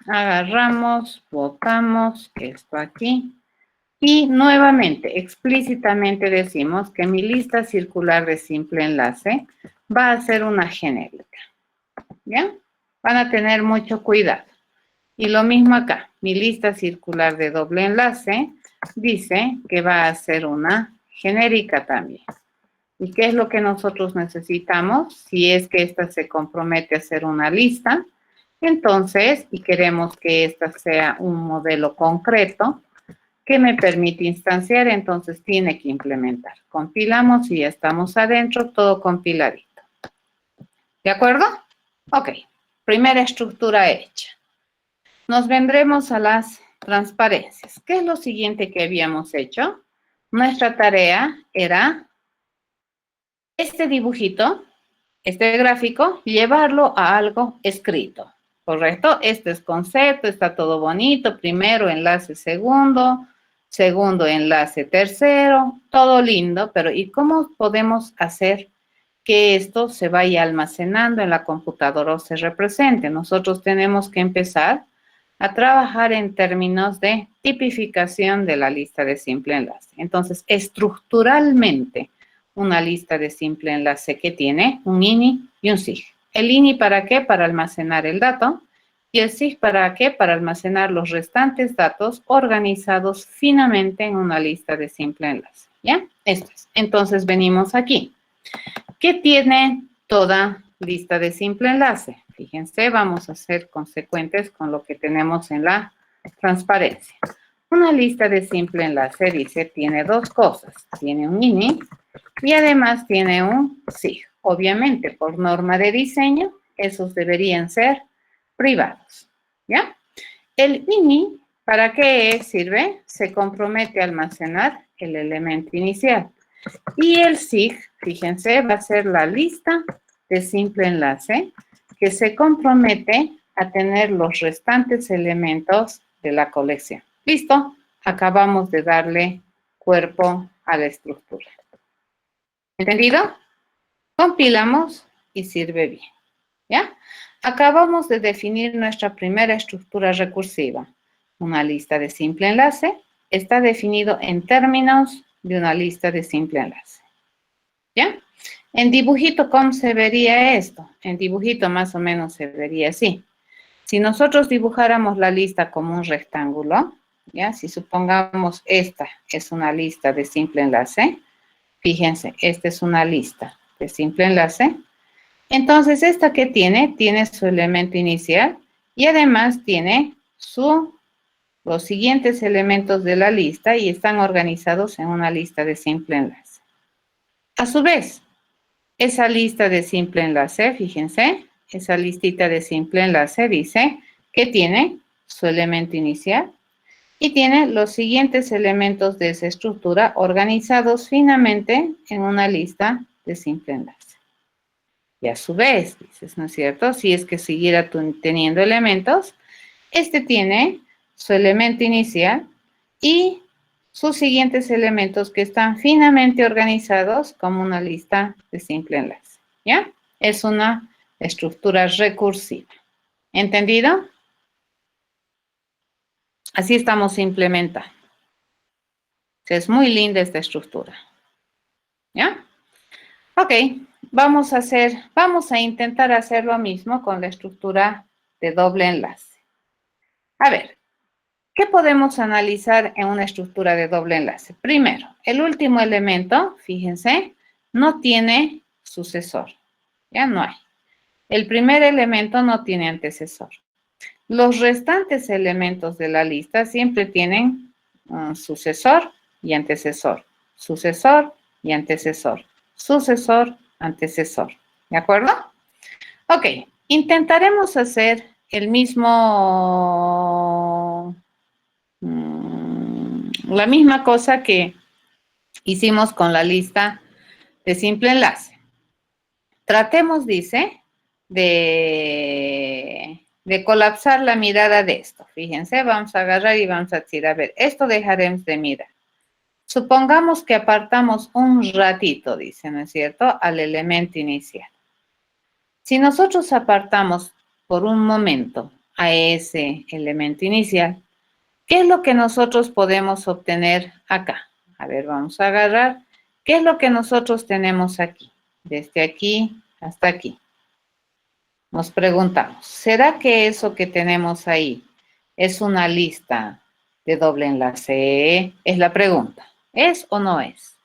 Agarramos, botamos esto aquí. Y nuevamente, explícitamente decimos que mi lista circular de simple enlace va a ser una genérica. ¿Ya? Van a tener mucho cuidado. Y lo mismo acá. Mi lista circular de doble enlace dice que va a ser una genérica también. ¿Y qué es lo que nosotros necesitamos? Si es que esta se compromete a ser una lista, entonces, y queremos que esta sea un modelo concreto que me permite instanciar, entonces tiene que implementar. Compilamos y ya estamos adentro, todo compiladito. ¿De acuerdo? Ok, primera estructura hecha. Nos vendremos a las transparencias. ¿Qué es lo siguiente que habíamos hecho? Nuestra tarea era este dibujito, este gráfico, llevarlo a algo escrito, ¿correcto? Este es concepto, está todo bonito, primero enlace segundo, segundo enlace tercero, todo lindo, pero ¿y cómo podemos hacer que esto se vaya almacenando en la computadora o se represente? Nosotros tenemos que empezar a trabajar en términos de tipificación de la lista de simple enlace. Entonces, estructuralmente, una lista de simple enlace que tiene un INI y un SIG. ¿El INI para qué? Para almacenar el dato. ¿Y el SIG para qué? Para almacenar los restantes datos organizados finamente en una lista de simple enlace. ¿Ya? Esto es. Entonces, venimos aquí. ¿Qué tiene toda lista de simple enlace? Fíjense, vamos a ser consecuentes con lo que tenemos en la transparencia. Una lista de simple enlace dice, tiene dos cosas. Tiene un INI y además tiene un SIG. Obviamente, por norma de diseño, esos deberían ser privados. ¿Ya? El INI, ¿para qué sirve? Se compromete a almacenar el elemento inicial. Y el SIG, fíjense, va a ser la lista de simple enlace que se compromete a tener los restantes elementos de la colección. ¿Listo? Acabamos de darle cuerpo a la estructura. ¿Entendido? Compilamos y sirve bien. ¿Ya? Acabamos de definir nuestra primera estructura recursiva. Una lista de simple enlace está definido en términos de una lista de simple enlace. ¿Ya? En dibujito, ¿cómo se vería esto? En dibujito más o menos se vería así. Si nosotros dibujáramos la lista como un rectángulo, ¿ya? Si supongamos esta es una lista de simple enlace, fíjense, esta es una lista de simple enlace. Entonces, ¿esta qué tiene? Tiene su elemento inicial y además tiene los siguientes elementos de la lista y están organizados en una lista de simple enlace. A su vez, esa lista de simple enlace, fíjense, esa listita de simple enlace dice que tiene su elemento inicial y tiene los siguientes elementos de esa estructura organizados finamente en una lista de simple enlace. Y a su vez, dices, ¿no es cierto? Si es que siguiera teniendo elementos, este tiene su elemento inicial y sus siguientes elementos que están finamente organizados como una lista de simple enlace. ¿Ya? Es una estructura recursiva. ¿Entendido? Así estamos implementando. Es muy linda esta estructura. ¿Ya? Ok, vamos a intentar hacer lo mismo con la estructura de doble enlace. A ver, ¿qué podemos analizar en una estructura de doble enlace? Primero, el último elemento, fíjense, no tiene sucesor. Ya no hay. El primer elemento no tiene antecesor. Los restantes elementos de la lista siempre tienen sucesor y antecesor. Sucesor y antecesor. Sucesor, antecesor. ¿De acuerdo? Ok, intentaremos hacer el mismo, la misma cosa que hicimos con la lista de simple enlace. Tratemos, dice, de colapsar la mirada de esto. Fíjense, vamos a agarrar y vamos a decir, a ver, esto dejaremos de mirar. Supongamos que apartamos un ratito, dice, ¿no es cierto?, al elemento inicial. Si nosotros apartamos por un momento a ese elemento inicial, ¿qué es lo que nosotros podemos obtener acá? A ver, vamos a agarrar. ¿Qué es lo que nosotros tenemos aquí? Desde aquí hasta aquí. Nos preguntamos, ¿será que eso que tenemos ahí es una lista de doble enlace? Es la pregunta. ¿Es o no es?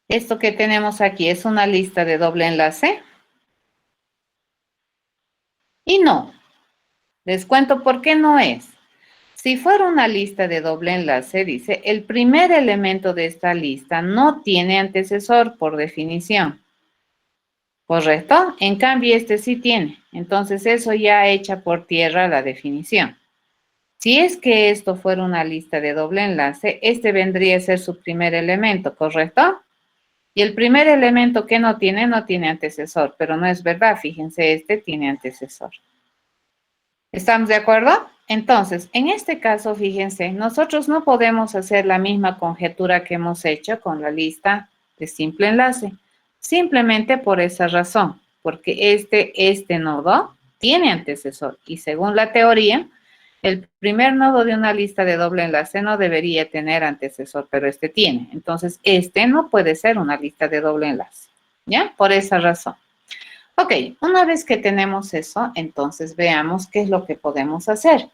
¿Esto que tenemos aquí es una lista de doble enlace? Y no. Les cuento por qué no es. Si fuera una lista de doble enlace, dice, el primer elemento de esta lista no tiene antecesor por definición. ¿Correcto? En cambio, este sí tiene. Entonces, eso ya echa por tierra la definición. Si es que esto fuera una lista de doble enlace, este vendría a ser su primer elemento, ¿correcto? Y el primer elemento que no tiene antecesor, pero no es verdad. Fíjense, este tiene antecesor. ¿Estamos de acuerdo? Entonces, en este caso, fíjense, nosotros no podemos hacer la misma conjetura que hemos hecho con la lista de simple enlace. Simplemente por esa razón, porque este nodo tiene antecesor y según la teoría, el primer nodo de una lista de doble enlace no debería tener antecesor, pero este tiene. Entonces, este no puede ser una lista de doble enlace, ¿ya? Por esa razón. Ok, una vez que tenemos eso, entonces veamos qué es lo que podemos hacer.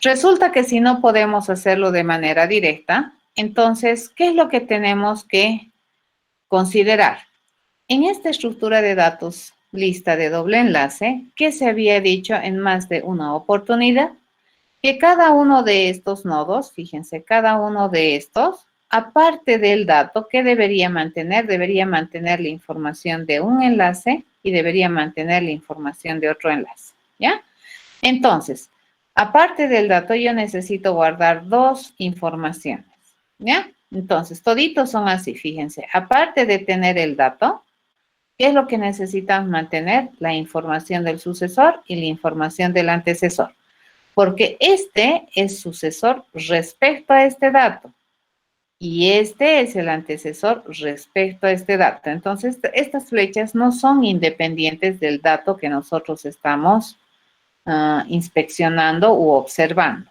Resulta que si no podemos hacerlo de manera directa, entonces, ¿qué es lo que tenemos que considerar? En esta estructura de datos, lista de doble enlace, ¿qué se había dicho en más de una oportunidad? Que cada uno de estos nodos, fíjense, cada uno de estos, aparte del dato, ¿qué debería mantener? Debería mantener la información de un enlace y debería mantener la información de otro enlace, ¿ya? Entonces, aparte del dato, yo necesito guardar dos informaciones, ¿ya? Entonces, toditos son así, fíjense. Aparte de tener el dato, ¿qué es lo que necesitamos mantener? La información del sucesor y la información del antecesor. Porque este es sucesor respecto a este dato y este es el antecesor respecto a este dato. Entonces, estas flechas no son independientes del dato que nosotros estamos inspeccionando u observando.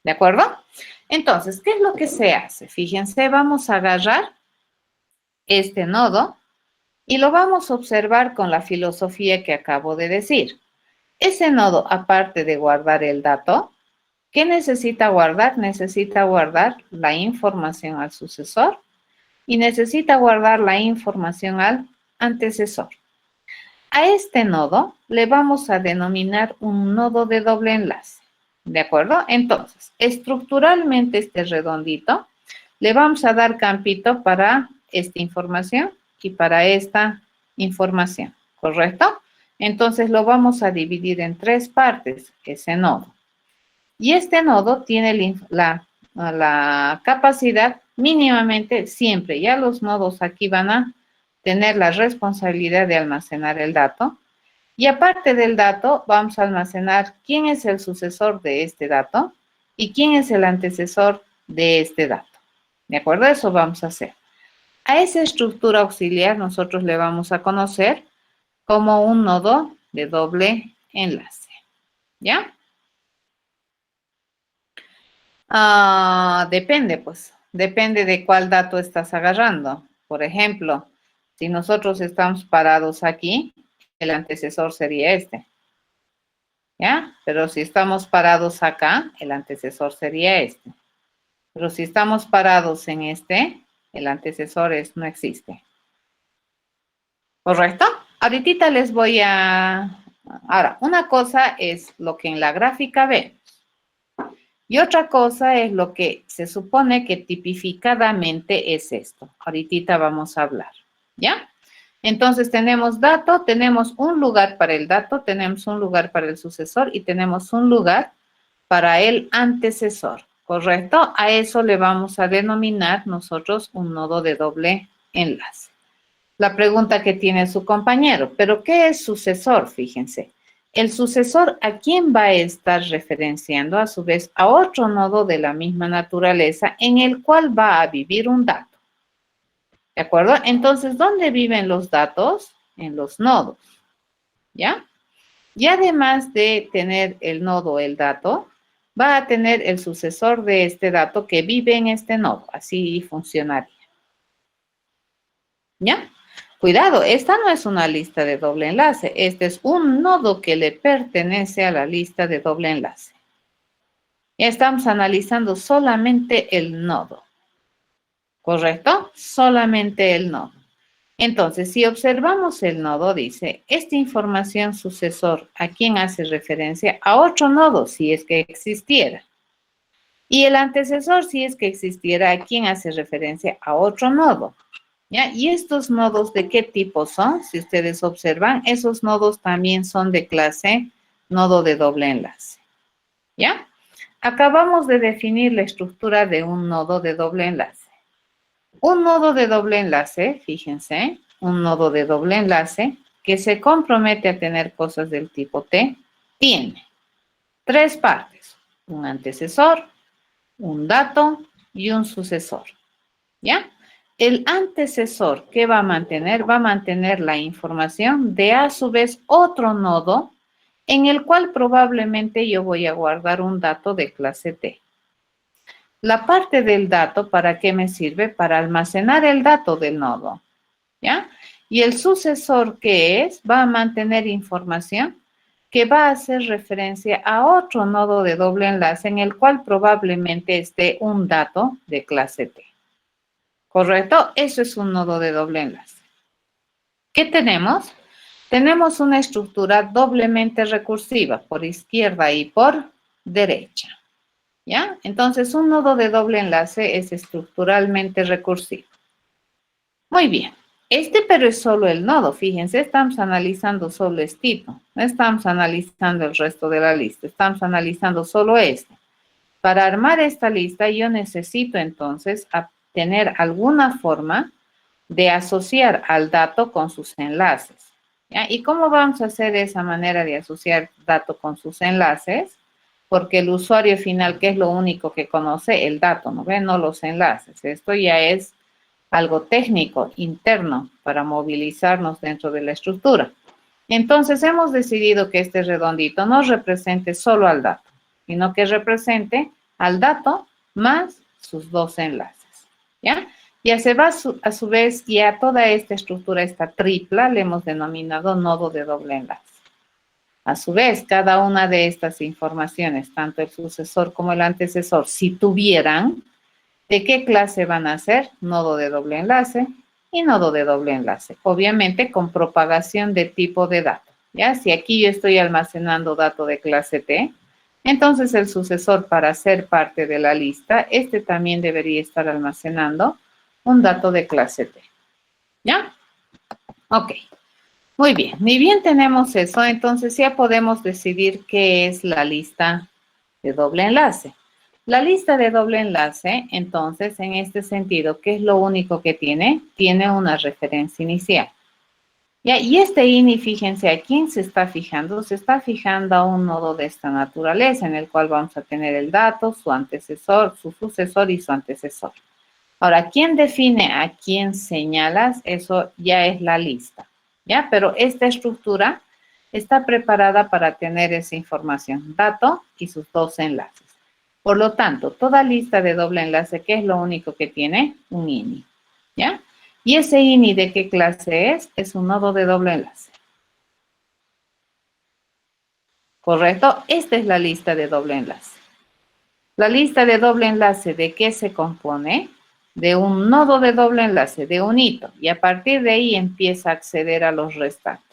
¿De acuerdo? Entonces, ¿qué es lo que se hace? Fíjense, vamos a agarrar este nodo y lo vamos a observar con la filosofía que acabo de decir. Ese nodo, aparte de guardar el dato, ¿qué necesita guardar? Necesita guardar la información al sucesor y necesita guardar la información al antecesor. A este nodo le vamos a denominar un nodo de doble enlace. ¿De acuerdo? Entonces, estructuralmente este redondito le vamos a dar campito para esta información y para esta información. ¿Correcto? Entonces lo vamos a dividir en tres partes, ese nodo. Y este nodo tiene la capacidad mínimamente siempre. Ya los nodos aquí van a tener la responsabilidad de almacenar el dato. Y aparte del dato, vamos a almacenar quién es el sucesor de este dato y quién es el antecesor de este dato. ¿De acuerdo? Eso vamos a hacer. A esa estructura auxiliar nosotros le vamos a conocer como un nodo de doble enlace. ¿Ya? Depende, pues. Depende de cuál dato estás agarrando. Por ejemplo, si nosotros estamos parados aquí, el antecesor sería este. ¿Ya? Pero si estamos parados acá, el antecesor sería este. Pero si estamos parados en este, el antecesor no existe. ¿Correcto? Ahorita les voy a... Ahora, una cosa es lo que en la gráfica vemos. Y otra cosa es lo que se supone que tipificadamente es esto. Ahorita vamos a hablar, ¿ya? Entonces tenemos dato, tenemos un lugar para el dato, tenemos un lugar para el sucesor y tenemos un lugar para el antecesor, ¿correcto? A eso le vamos a denominar nosotros un nodo de doble enlace. La pregunta que tiene su compañero, ¿pero qué es sucesor? Fíjense. el sucesor a quién va a estar referenciando, a su vez, a otro nodo de la misma naturaleza en el cual va a vivir un dato. ¿De acuerdo? Entonces, ¿dónde viven los datos? En los nodos. ¿Ya? Y además de tener el nodo, el dato, va a tener el sucesor de este dato que vive en este nodo. Así funcionaría. ¿Ya? Cuidado, esta no es una lista de doble enlace. Este es un nodo que le pertenece a la lista de doble enlace. Ya estamos analizando solamente el nodo. ¿Correcto? Solamente el nodo. Entonces, si observamos el nodo, dice, esta información sucesor, ¿a quién hace referencia? A otro nodo, si es que existiera. Y el antecesor, si es que existiera, ¿a quién hace referencia? A otro nodo. ¿Ya? ¿Y estos nodos de qué tipo son? Si ustedes observan, esos nodos también son de clase nodo de doble enlace. ¿Ya? Acabamos de definir la estructura de un nodo de doble enlace. Un nodo de doble enlace, fíjense, un nodo de doble enlace que se compromete a tener cosas del tipo T, tiene tres partes, un antecesor, un dato y un sucesor. ¿Ya? El antecesor, ¿qué va a mantener? Va a mantener la información de a su vez otro nodo en el cual probablemente yo voy a guardar un dato de clase T. La parte del dato, ¿para qué me sirve? Para almacenar el dato del nodo, ¿ya? Y el sucesor, ¿qué es? Va a mantener información que va a hacer referencia a otro nodo de doble enlace en el cual probablemente esté un dato de clase T. ¿Correcto? Eso es un nodo de doble enlace. ¿Qué tenemos? Tenemos una estructura doblemente recursiva, por izquierda y por derecha. ¿Ya? Entonces, un nodo de doble enlace es estructuralmente recursivo. Muy bien. Pero es solo el nodo. Fíjense, estamos analizando solo este. No estamos analizando el resto de la lista. Estamos analizando solo este. Para armar esta lista, yo necesito entonces tener alguna forma de asociar al dato con sus enlaces. ¿Ya? ¿Y cómo vamos a hacer esa manera de asociar dato con sus enlaces? Porque el usuario final, ¿qué es lo único que conoce? El dato, ¿no ven? No los enlaces. Esto ya es algo técnico, interno, para movilizarnos dentro de la estructura. Entonces, hemos decidido que este redondito no represente solo al dato, sino que represente al dato más sus dos enlaces, ¿ya? Ya se va a su vez, y a toda esta estructura, esta tripla, le hemos denominado nodo de doble enlace. A su vez, cada una de estas informaciones, tanto el sucesor como el antecesor, si tuvieran, ¿de qué clase van a ser? Nodo de doble enlace y nodo de doble enlace. Obviamente con propagación de tipo de dato. ¿Ya? Si aquí yo estoy almacenando dato de clase T, entonces el sucesor, para ser parte de la lista, también debería estar almacenando un dato de clase T. ¿Ya? Ok. Muy bien. Ni bien tenemos eso, entonces ya podemos decidir qué es la lista de doble enlace. La lista de doble enlace, entonces, en este sentido, ¿qué es lo único que tiene? Tiene una referencia inicial. ¿Ya? Y ini, fíjense, ¿a quién se está fijando? Se está fijando a un nodo de esta naturaleza, en el cual vamos a tener el dato, su antecesor, su sucesor y su antecesor. Ahora, ¿quién define a quién señalas? Eso ya es la lista, ¿ya? Pero esta estructura está preparada para tener esa información, dato y sus dos enlaces. Por lo tanto, toda lista de doble enlace, ¿qué es lo único que tiene? Un ini, ¿ya? ¿Y ese ini de qué clase es? Es un nodo de doble enlace. ¿Correcto? Esta es la lista de doble enlace. La lista de doble enlace, ¿de qué se compone? De un nodo de doble enlace, de un hito. Y a partir de ahí empieza a acceder a los restantes.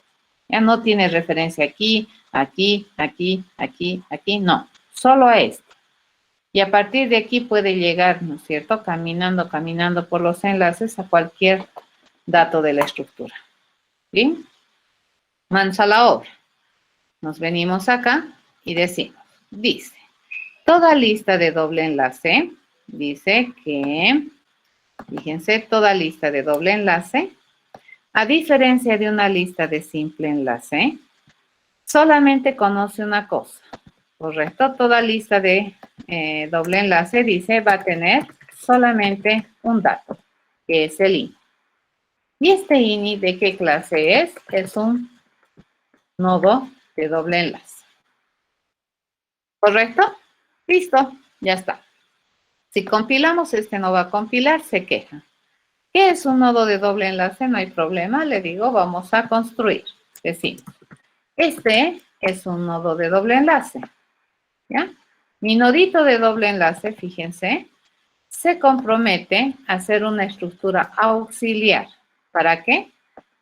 Ya no tiene referencia aquí, aquí, aquí, aquí, aquí, no. Solo a este. Y a partir de aquí puede llegar, ¿no es cierto? Caminando por los enlaces a cualquier dato de la estructura. ¿Bien? Manos a la obra. Nos venimos acá y decimos, dice, toda lista de doble enlace, dice que, fíjense, toda lista de doble enlace, a diferencia de una lista de simple enlace, solamente conoce una cosa, ¿correcto? Toda lista de doble enlace dice va a tener solamente un dato, que es el INI. ¿Y este INI de qué clase es? Es un nodo de doble enlace. ¿Correcto? Listo, ya está. Si compilamos, este no va a compilar, se queja. ¿Qué es un nodo de doble enlace? No hay problema, le digo, vamos a construir. Decimos, este es un nodo de doble enlace, ¿ya? Mi nodito de doble enlace, fíjense, se compromete a hacer una estructura auxiliar. ¿Para qué?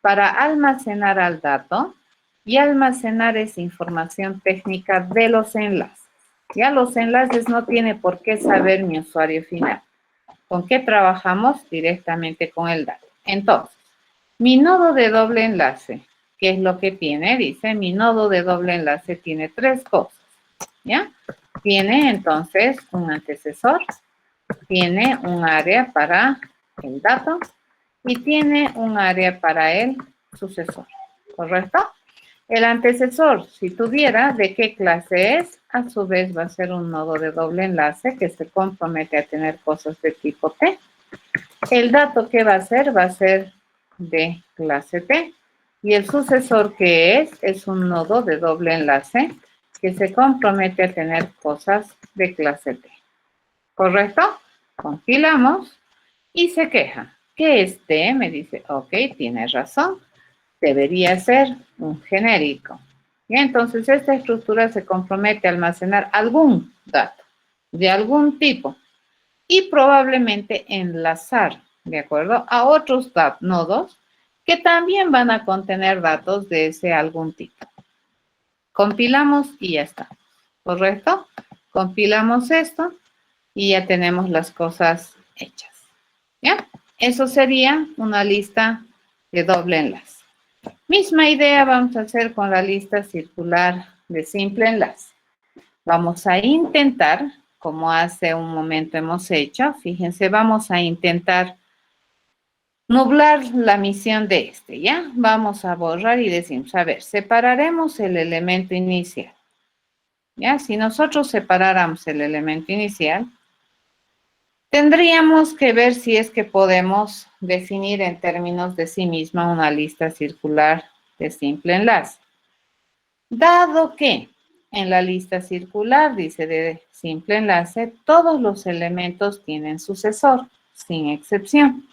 Para almacenar al dato y almacenar esa información técnica de los enlaces. Ya los enlaces no tiene por qué saber mi usuario final. ¿Con qué trabajamos? Directamente con el dato. Entonces, mi nodo de doble enlace, ¿qué es lo que tiene? Dice, mi nodo de doble enlace tiene tres cosas, ¿ya? Tiene entonces un antecesor, tiene un área para el dato y tiene un área para el sucesor, ¿correcto? El antecesor, si tuviera, ¿de qué clase es? A su vez va a ser un nodo de doble enlace que se compromete a tener cosas de tipo T. El dato que va a ser de clase T. Y el sucesor que es un nodo de doble enlace que se compromete a tener cosas de clase T. ¿Correcto? Compilamos y se queja. ¿Qué es T? Me dice, ok, tiene razón. Debería ser un genérico. Y entonces esta estructura se compromete a almacenar algún dato de algún tipo y probablemente enlazar, ¿de acuerdo?, a otros nodos que también van a contener datos de ese algún tipo. Compilamos y ya está, ¿correcto? Compilamos esto y ya tenemos las cosas hechas, ¿ya? Eso sería una lista de doble enlace. Misma idea vamos a hacer con la lista circular de simple enlace. Vamos a intentar, como hace un momento hemos hecho, fíjense, vamos a intentar nublar la misión de este, ¿ya? Vamos a borrar y decimos, a ver, separaremos el elemento inicial, ¿ya? Si nosotros separáramos el elemento inicial, tendríamos que ver si es que podemos definir en términos de sí misma una lista circular de simple enlace. Dado que en la lista circular, dice de simple enlace, todos los elementos tienen sucesor, sin excepción.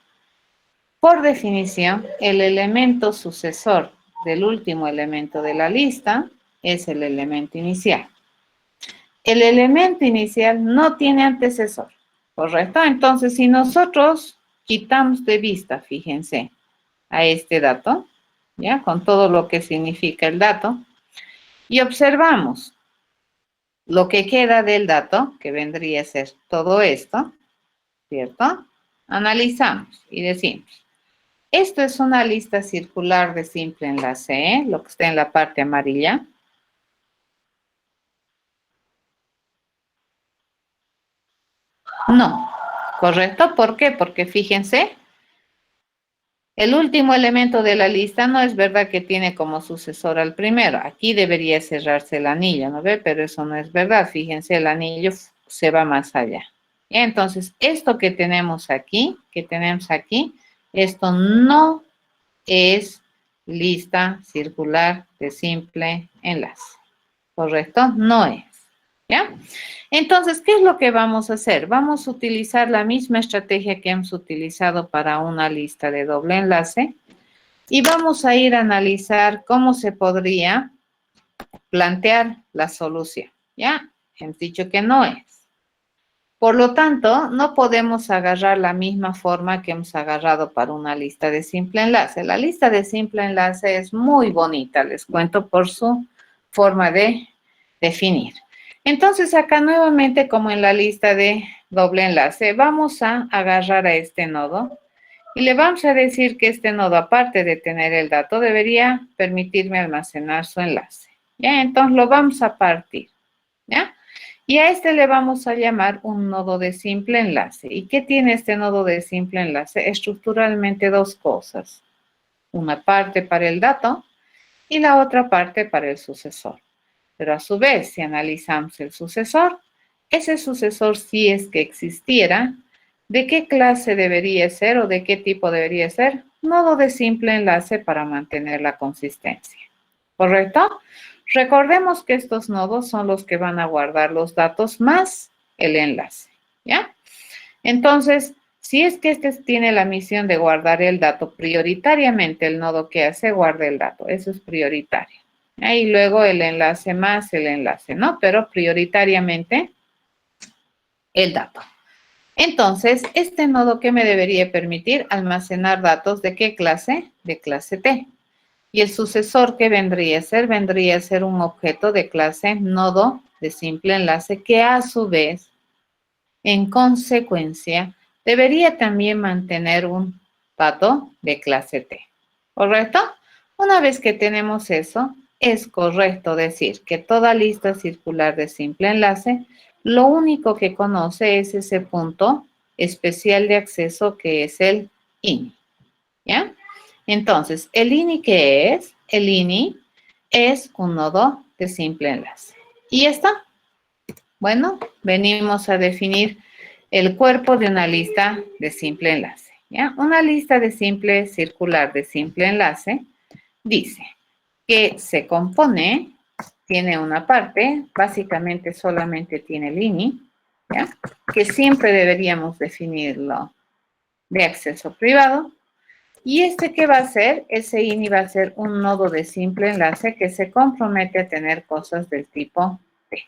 Por definición, el elemento sucesor del último elemento de la lista es el elemento inicial. El elemento inicial no tiene antecesor, ¿correcto? Entonces, si nosotros quitamos de vista, fíjense, a este dato, ¿ya? Con todo lo que significa el dato, y observamos lo que queda del dato, que vendría a ser todo esto, ¿cierto? Analizamos y decimos, esto es una lista circular de simple enlace, ¿eh? Lo que está en la parte amarilla. No, ¿correcto? ¿Por qué? Porque fíjense, el último elemento de la lista no es verdad que tiene como sucesor al primero. Aquí debería cerrarse el anillo, ¿no ve? Pero eso no es verdad. Fíjense, el anillo se va más allá. Entonces, esto que tenemos aquí, esto no es lista circular de simple enlace. ¿Correcto? No es. ¿Ya? Entonces, ¿qué es lo que vamos a hacer? Vamos a utilizar la misma estrategia que hemos utilizado para una lista de doble enlace y vamos a ir a analizar cómo se podría plantear la solución. ¿Ya? Hemos dicho que no es. Por lo tanto, no podemos agarrar la misma forma que hemos agarrado para una lista de simple enlace. La lista de simple enlace es muy bonita, les cuento, por su forma de definir. Entonces, acá nuevamente, como en la lista de doble enlace, vamos a agarrar a este nodo y le vamos a decir que este nodo, aparte de tener el dato, debería permitirme almacenar su enlace. ¿Ya? Entonces, lo vamos a partir. ¿Ya? Y a este le vamos a llamar un nodo de simple enlace. ¿Y qué tiene este nodo de simple enlace? Estructuralmente dos cosas. Una parte para el dato y la otra parte para el sucesor. Pero a su vez, si analizamos el sucesor, ese sucesor, si es que existiera, ¿de qué clase debería ser o de qué tipo debería ser? Nodo de simple enlace para mantener la consistencia. ¿Correcto? Recordemos que estos nodos son los que van a guardar los datos más el enlace, ¿ya? Entonces, si es que este tiene la misión de guardar el dato, prioritariamente el nodo que hace guarda el dato, eso es prioritario. Y luego el enlace más el enlace, ¿no? Pero prioritariamente el dato. Entonces, este nodo, ¿qué me debería permitir? Almacenar datos ¿de qué clase? De clase T. Y el sucesor que vendría a ser un objeto de clase nodo de simple enlace que a su vez, en consecuencia, debería también mantener un dato de clase T. ¿Correcto? Una vez que tenemos eso, es correcto decir que toda lista circular de simple enlace, lo único que conoce es ese punto especial de acceso que es el INI. ¿Ya? Entonces, ¿el INI qué es? El INI es un nodo de simple enlace. Y ya está. Bueno, venimos a definir el cuerpo de una lista de simple enlace. ¿Ya? Una lista de simple circular de simple enlace dice que se compone, tiene una parte, básicamente solamente tiene el INI, ¿ya? Que siempre deberíamos definirlo de acceso privado. ¿Y este qué va a hacer? Ese INI va a ser un nodo de simple enlace que se compromete a tener cosas del tipo T.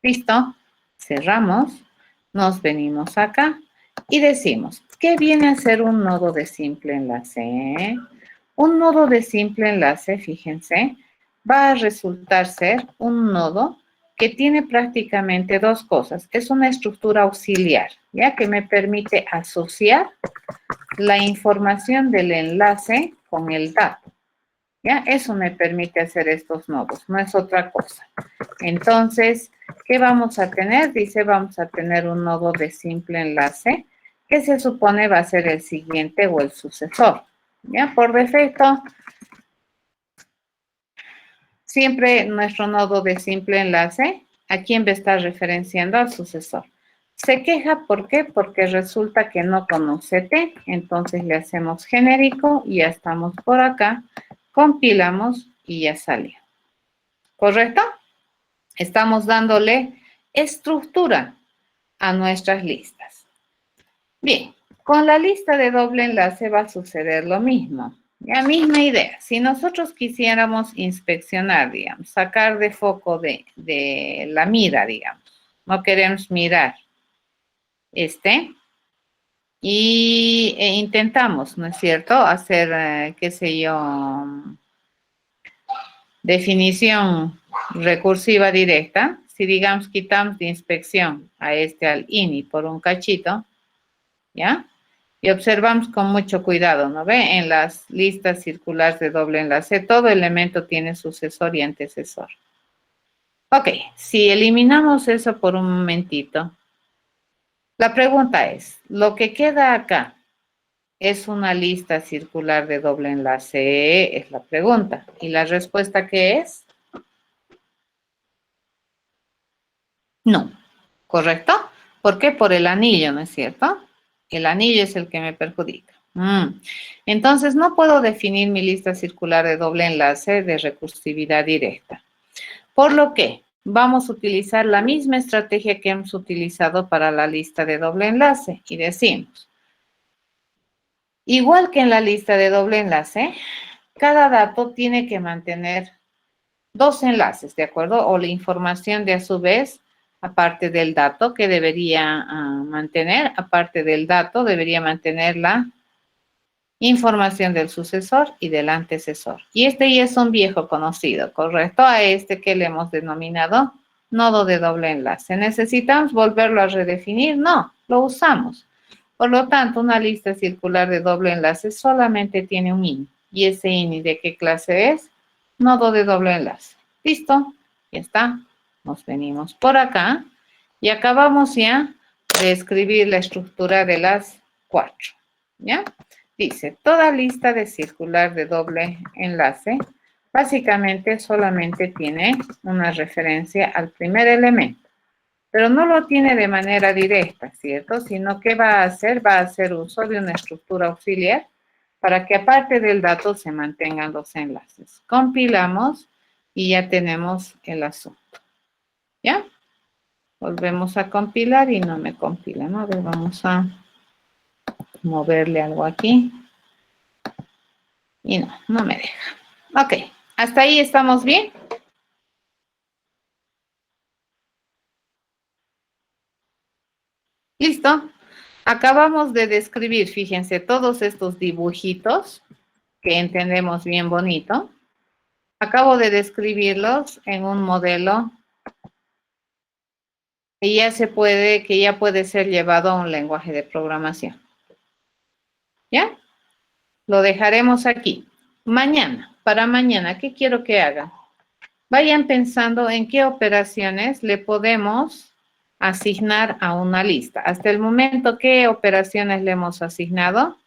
¿Listo? Cerramos, nos venimos acá y decimos, ¿qué viene a ser un nodo de simple enlace? Un nodo de simple enlace, fíjense, va a resultar ser un nodo que tiene prácticamente dos cosas. Es una estructura auxiliar, ¿ya? Que me permite asociar la información del enlace con el dato. ¿Ya? Eso me permite hacer estos nodos, no es otra cosa. Entonces, ¿qué vamos a tener? Dice, vamos a tener un nodo de simple enlace que se supone va a ser el siguiente o el sucesor. ¿Ya? Por defecto, siempre nuestro nodo de simple enlace, ¿a quién va a estar referenciando? Al sucesor. Se queja, ¿por qué? Porque resulta que no conoce T, entonces le hacemos genérico y ya estamos por acá, compilamos y ya salió. ¿Correcto? Estamos dándole estructura a nuestras listas. Bien, con la lista de doble enlace va a suceder lo mismo. La misma idea. Si nosotros quisiéramos inspeccionar, digamos, sacar de foco de la mira, digamos, no queremos mirar y intentamos, ¿no es cierto?, hacer, qué sé yo, definición recursiva directa. Si, digamos, quitamos de inspección al INI por un cachito, ¿ya? Y observamos con mucho cuidado, ¿no ve? En las listas circulares de doble enlace, todo elemento tiene sucesor y antecesor. Ok, si eliminamos eso por un momentito, la pregunta es, ¿lo que queda acá es una lista circular de doble enlace? Es la pregunta. ¿Y la respuesta qué es? No, ¿correcto? ¿Por qué? Por el anillo, ¿no es cierto? El anillo es el que me perjudica. Entonces, no puedo definir mi lista circular de doble enlace de recursividad directa. Por lo que vamos a utilizar la misma estrategia que hemos utilizado para la lista de doble enlace y decimos, igual que en la lista de doble enlace, cada dato tiene que mantener dos enlaces, ¿de acuerdo? O la información de a su vez, aparte del dato que debería mantener, aparte del dato debería mantener la información del sucesor y del antecesor. Y este ya es un viejo conocido, ¿correcto? A este que le hemos denominado nodo de doble enlace. ¿Necesitamos volverlo a redefinir? No, lo usamos. Por lo tanto, una lista circular de doble enlace solamente tiene un INI. ¿Y ese INI de qué clase es? Nodo de doble enlace. ¿Listo? Ya está. Nos venimos por acá y acabamos ya de escribir la estructura de las cuatro. ¿Ya? Dice, toda lista de circular de doble enlace Básicamente solamente tiene una referencia al primer elemento, pero no lo tiene de manera directa, ¿cierto? Sino que va a hacer uso de una estructura auxiliar para que aparte del dato se mantengan los enlaces. Compilamos y ya tenemos el asunto. ¿Ya? Volvemos a compilar y no me compila, ¿no? A ver, vamos a moverle algo aquí. Y no me deja. Ok, ¿hasta ahí estamos bien? ¿Listo? Acabamos de describir, fíjense, todos estos dibujitos que entendemos bien bonito. Acabo de describirlos en un modelo que ya puede ser llevado a un lenguaje de programación. ¿Ya? Lo dejaremos aquí. Mañana, para mañana, ¿qué quiero que hagan? Vayan pensando en qué operaciones le podemos asignar a una lista. Hasta el momento, ¿qué operaciones le hemos asignado?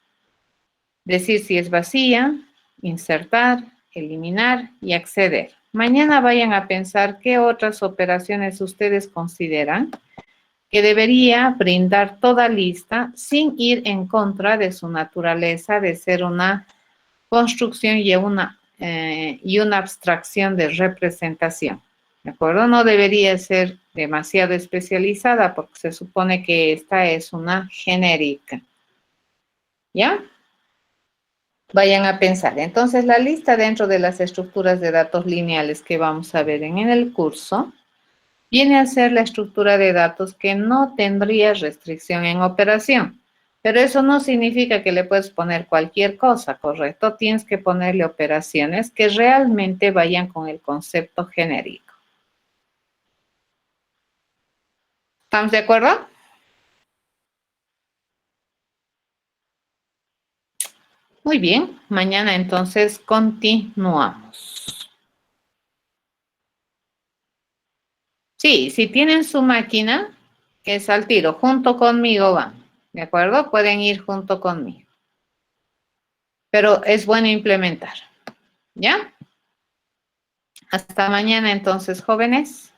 Decir si es vacía, insertar, eliminar y acceder. Mañana vayan a pensar qué otras operaciones ustedes consideran que debería brindar toda lista sin ir en contra de su naturaleza de ser una construcción y una abstracción de representación. ¿De acuerdo? No debería ser demasiado especializada porque se supone que esta es una genérica. ¿Ya? Vayan a pensar. Entonces, la lista dentro de las estructuras de datos lineales que vamos a ver en el curso viene a ser la estructura de datos que no tendría restricción en operación. Pero eso no significa que le puedes poner cualquier cosa, ¿correcto? Tienes que ponerle operaciones que realmente vayan con el concepto genérico. ¿Estamos de acuerdo? Muy bien, mañana entonces continuamos. Sí, si tienen su máquina, es al tiro, junto conmigo van, ¿de acuerdo? Pueden ir junto conmigo. Pero es bueno implementar, ¿ya? Hasta mañana entonces, jóvenes.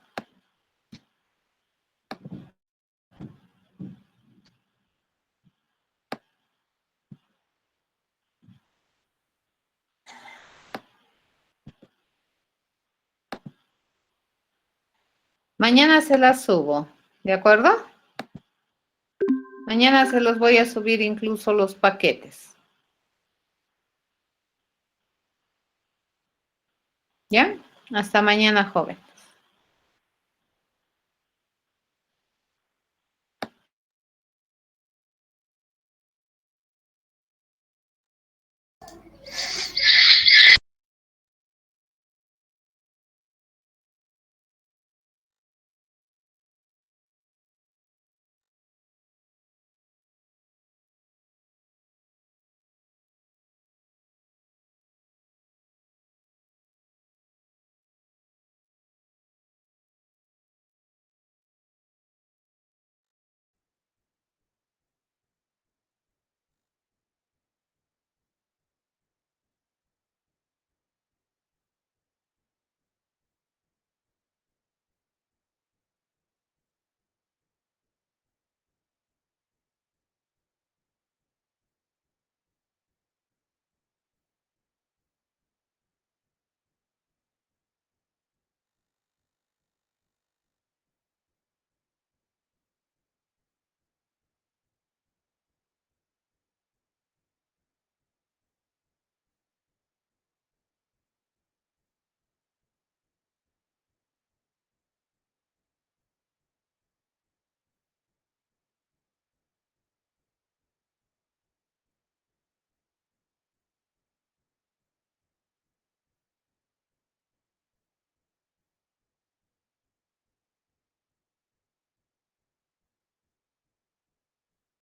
Mañana se las subo, ¿de acuerdo? Mañana se los voy a subir incluso los paquetes. ¿Ya? Hasta mañana, joven.